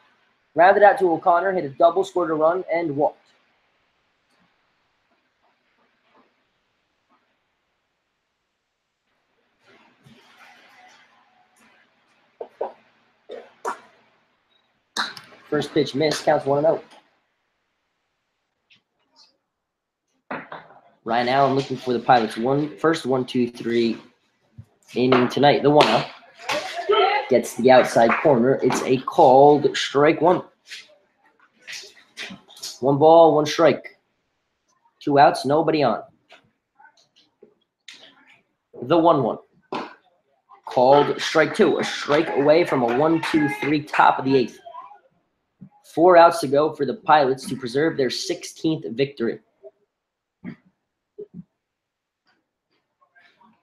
Rounded out to O'Connor, hit a double, scored a run, and walked. First pitch missed, counts 1-0. Ryan Allen looking for the Pilots' first 1-2-3 inning tonight. The 1-0 gets the outside corner. It's a called strike one. 1 ball, 1 strike. 2 outs, nobody on. The 1-1. Called strike 2. A strike away from a 1-2-3 top of the 8th. 4 outs to go for the Pilots to preserve their 16th victory.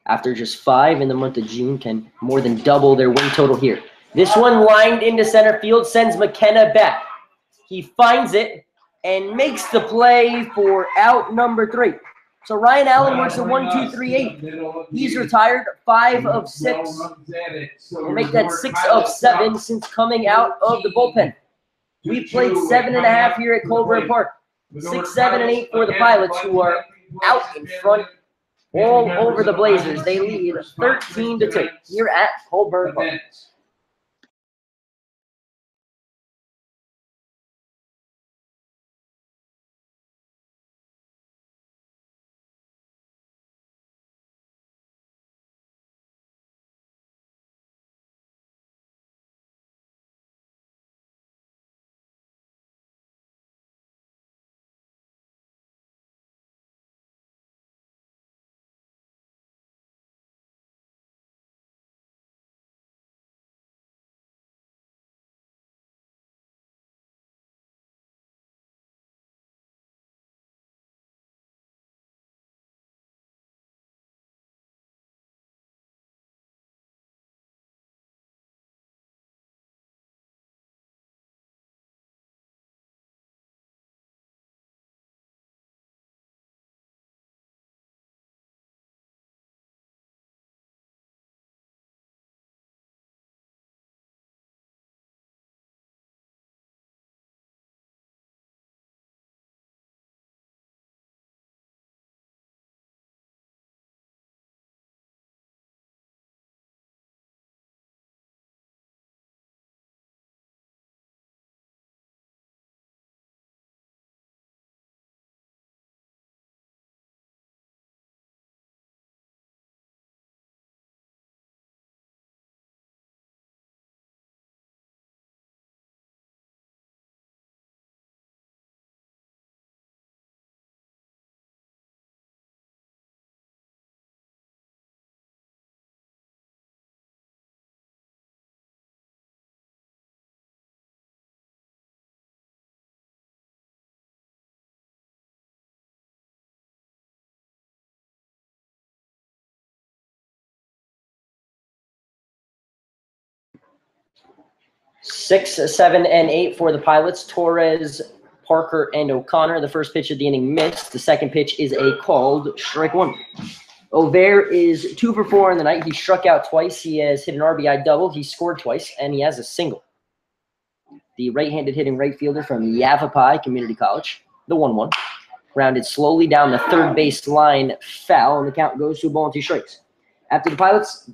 After just 5 in the month of June, can more than double their win total here. This one lined into center field, sends McKenna back. He finds it and makes the play for out number 3. So Ryan Allen works a 1-2-3-8. He's retired 5 of 6. We'll make that 6 of 7 since coming out of the bullpen. We played 7.5 here at Colburn Park. 6, 7, and 8 for the Pilots, who are out in front all over the Blazers. They lead 13-2 here at Colburn Park. Six, 7, and 8 for the Pilots. Torres, Parker, and O'Connor. The first pitch of the inning missed. The second pitch is a called strike 1. Aubert is 2 for 4 in the night. He struck out twice. He has hit an RBI double. He scored twice, and he has a single. The right-handed hitting right fielder from Yavapai Community College. The 1-1. Grounded slowly down the third base line, foul, and the count goes to a ball and 2 strikes. After the Pilots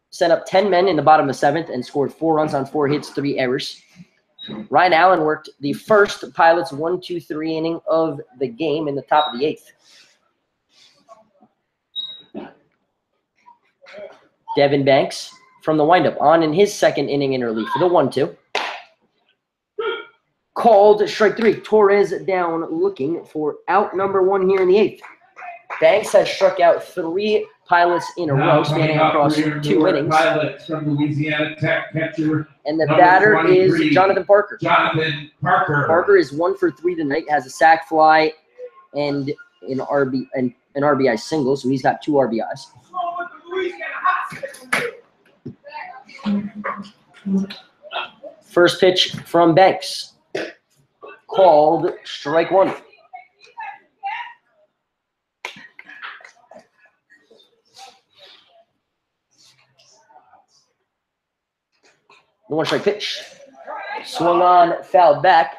sent up 10 men in the bottom of the 7th and scored 4 runs on 4 hits, 3 errors. Ryan Allen worked the first Pilots 1-2-3 inning of the game in the top of the 8th. Devin Banks from the windup on in his second inning in relief for the 1-2. Called strike 3. Torres down looking for out number 1 here in the 8th. Banks has struck out 3 Pilots in a row, spanning across 2 innings. Pilots from Louisiana Tech catcher. And the batter is Jonathan Parker. Jonathan Parker. Parker is 1 for 3 tonight, has a sac fly and an RBI single, so he's got 2 RBIs. First pitch from Banks. Called strike 1. The 1-strike pitch. Swung on, fouled back.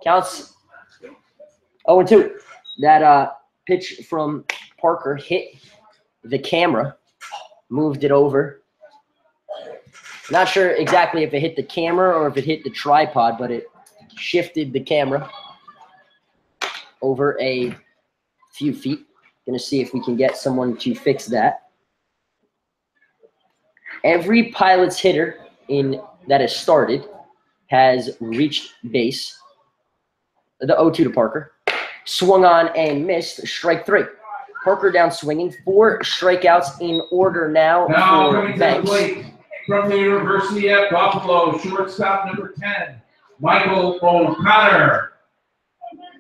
Counts 0-2. That pitch from Parker hit the camera, moved it over. Not sure exactly if it hit the camera or if it hit the tripod, but it shifted the camera over a few feet. Gonna see if we can get someone to fix that. Every Pilots hitter that has started has reached base. The 0-2 to Parker. Swung on and missed. Strike 3. Parker down swinging. 4 strikeouts in order now for Banks. From the University at Buffalo, shortstop number 10, Michael O'Connor.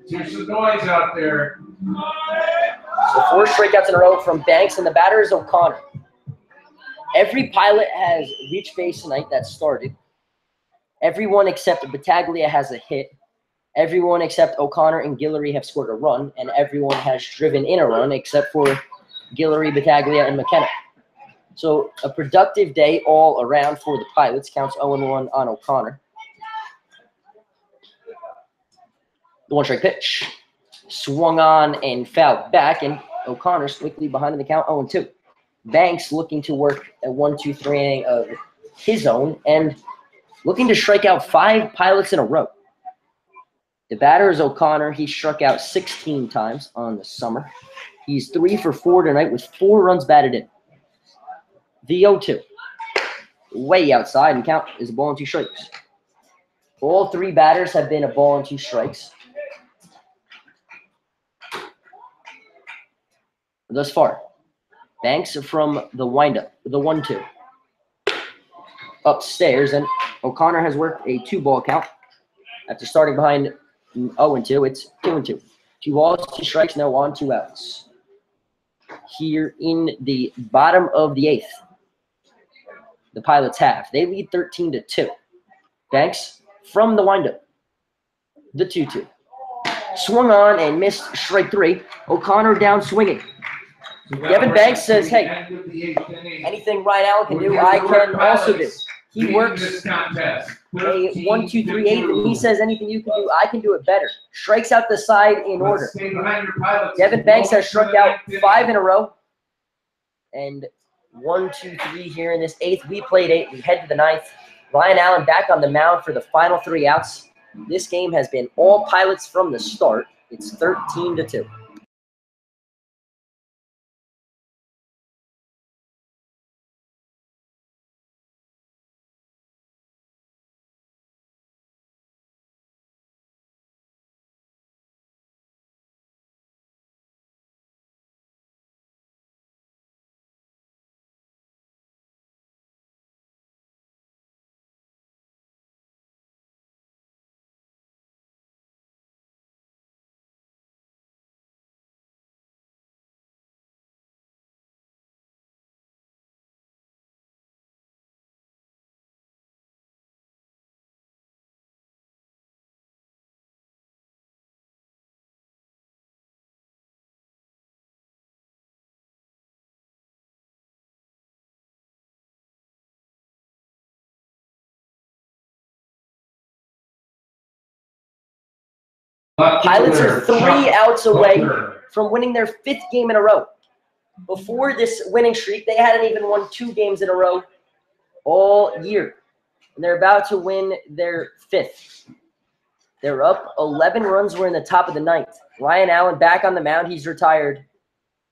There's some noise out there. So 4 strikeouts in a row from Banks, and the batter is O'Connor. Every Pilot has reached base tonight that started. Everyone except Battaglia has a hit. Everyone except O'Connor and Guillory have scored a run, and everyone has driven in a run except for Guillory, Battaglia, and McKenna. So a productive day all around for the Pilots. Counts 0-1 on O'Connor. The 1-strike pitch. Swung on and fouled back, and O'Connor's quickly behind in the count 0-2. Banks looking to work a 1-2-3 inning of his own and looking to strike out 5 Pilots in a row. The batter is O'Connor. He struck out 16 times on the summer. He's 3 for 4 tonight with 4 runs batted in. The 0-2. Way outside, and count is a ball and 2 strikes. All 3 batters have been a ball and 2 strikes thus far. Banks from the windup, the 1-2. Upstairs, and O'Connor has worked a 2-ball count. After starting behind 0-2, it's 2-2. 2 balls, 2 strikes, no on, 2 outs. Here in the bottom of the 8th, the Pilots have. They lead 13-2. Banks from the windup, the 2-2. Swung on and missed. Strike 3. O'Connor down swinging. Devin Banks says, hey, anything Ryan Allen can do, I can also do. He works a 1-2-3-8, and he says anything you can do, I can do it better. Strikes out the side in order. Devin Banks has struck out 5 in a row. And 1, 2, 3 here in this 8th. We played 8. We head to the 9th. Ryan Allen back on the mound for the final 3 outs. This game has been all Pilots from the start. It's 13-2. Pilots are 3 outs away from winning their 5th game in a row. Before this winning streak, they hadn't even won 2 games in a row all year. And they're about to win their 5th. They're up 11 runs. We're in the top of the 9th. Ryan Allen back on the mound. He's retired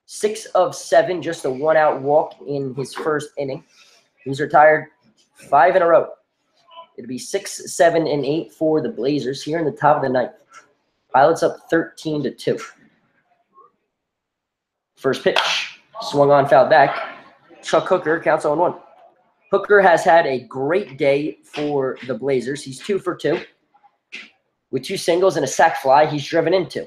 6 of 7, just a 1-out walk in his first inning. He's retired 5 in a row. It'll be 6, 7, and 8 for the Blazers here in the top of the 9th. Pilots up 13-2. First pitch. Swung on, fouled back. Chuck Hooker counts 0-1. Hooker has had a great day for the Blazers. He's 2 for 2. With 2 singles and a sac fly he's driven into.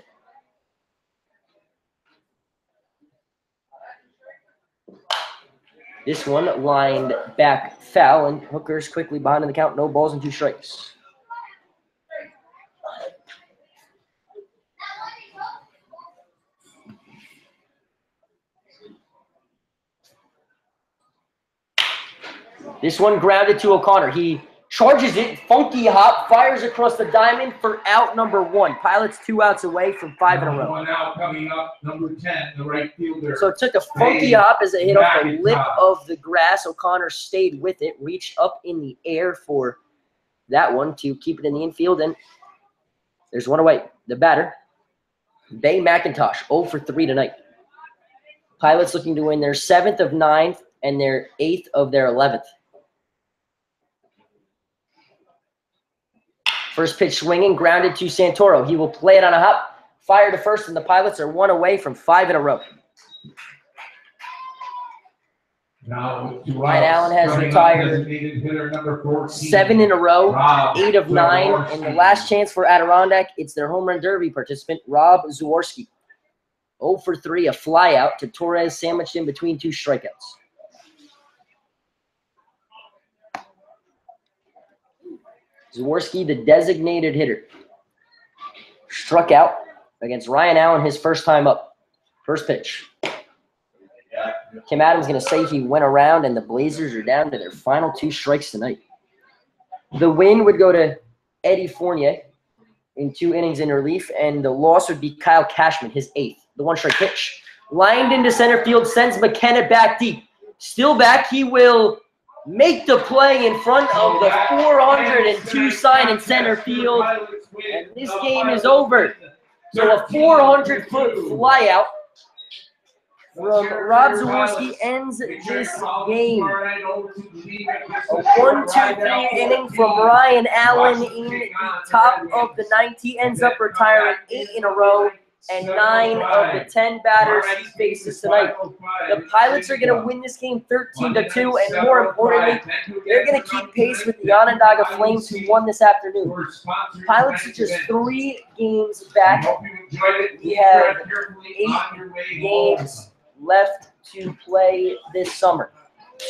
This one lined back foul, and Hooker's quickly behind in the count. No balls and 2 strikes. This one grounded to O'Connor. He Charges it, funky hop, fires across the diamond for out number 1. Pilots 2 outs away from 5 in a row. 1 out coming up, number 10, the right fielder. So it took a funky hop as it hit off the lip of the grass. O'Connor stayed with it, reached up in the air for that one to keep it in the infield, and there's 1 away. The batter, Bay McIntosh, 0 for 3 tonight. Pilots looking to win their 7th of 9th and their 8th of their 11th. First pitch swinging, grounded to Santoro. He will play it on a hop, fire to first, and the Pilots are 1 away from 5 in a row. Now, Ryan Allen has retired 7 in a row, 8 of 9, and the last chance for Adirondack, it's their home run derby participant, Rob Zaworski. 0 for 3, a fly out to Torres, sandwiched in between 2 strikeouts. Zaworski, the designated hitter, struck out against Ryan Allen his first time up. First pitch. Kim Adams going to say he went around, and the Blazers are down to their final 2 strikes tonight. The win would go to Eddie Fournier in 2 innings in relief, and the loss would be Kyle Cashman, his 8th. The 1-strike pitch. Lined into center field, sends McKenna back deep. Still back, he will make the play in front of the 402 sign in center field, and this game is over. So a 400-foot flyout from Rob Zaworski ends this game. A 1-2-3 inning from Ryan Allen in the top of the 9th. He ends up retiring 8 in a row, and 9 of the 10 batters he faces tonight. The Pilots are going to win this game 13-2, and more importantly, they're going to keep pace with the Onondaga Flames, who won this afternoon. Pilots are just 3 games back. We have 8 games left to play this summer.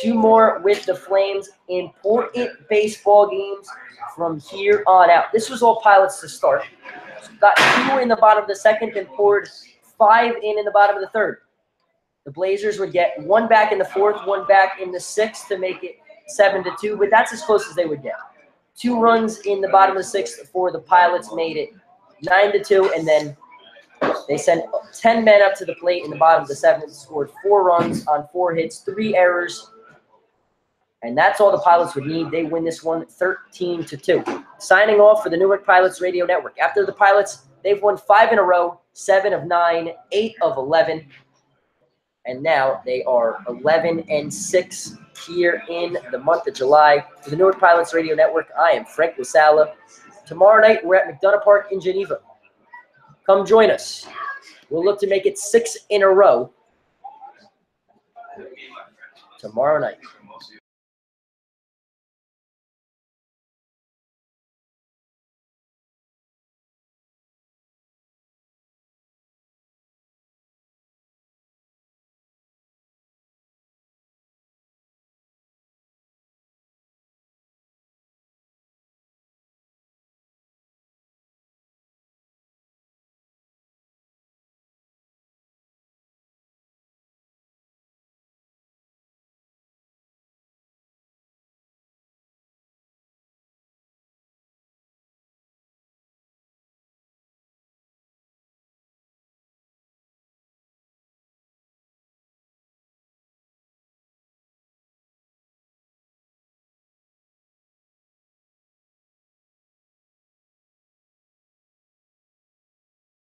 2 more with the Flames. Important baseball games from here on out. This was all Pilots to start. Got 2 in the bottom of the 2nd and poured 5 in the bottom of the 3rd. The Blazers would get 1 back in the 4th, 1 back in the 6th to make it 7-2, but that's as close as they would get. 2 runs in the bottom of the 6th for the Pilots made it 9-2, and then they sent 10 men up to the plate in the bottom of the 7th, scored 4 runs on 4 hits, 3 errors, and that's all the Pilots would need. They win this one 13-2. Signing off for the Newark Pilots Radio Network. After the Pilots, they've won 5 in a row, 7 of 9, 8 of 11. And now they are 11-6 here in the month of July. For the Newark Pilots Radio Network, I am Frank Lasala. Tomorrow night, we're at McDonough Park in Geneva. Come join us. We'll look to make it 6 in a row tomorrow night.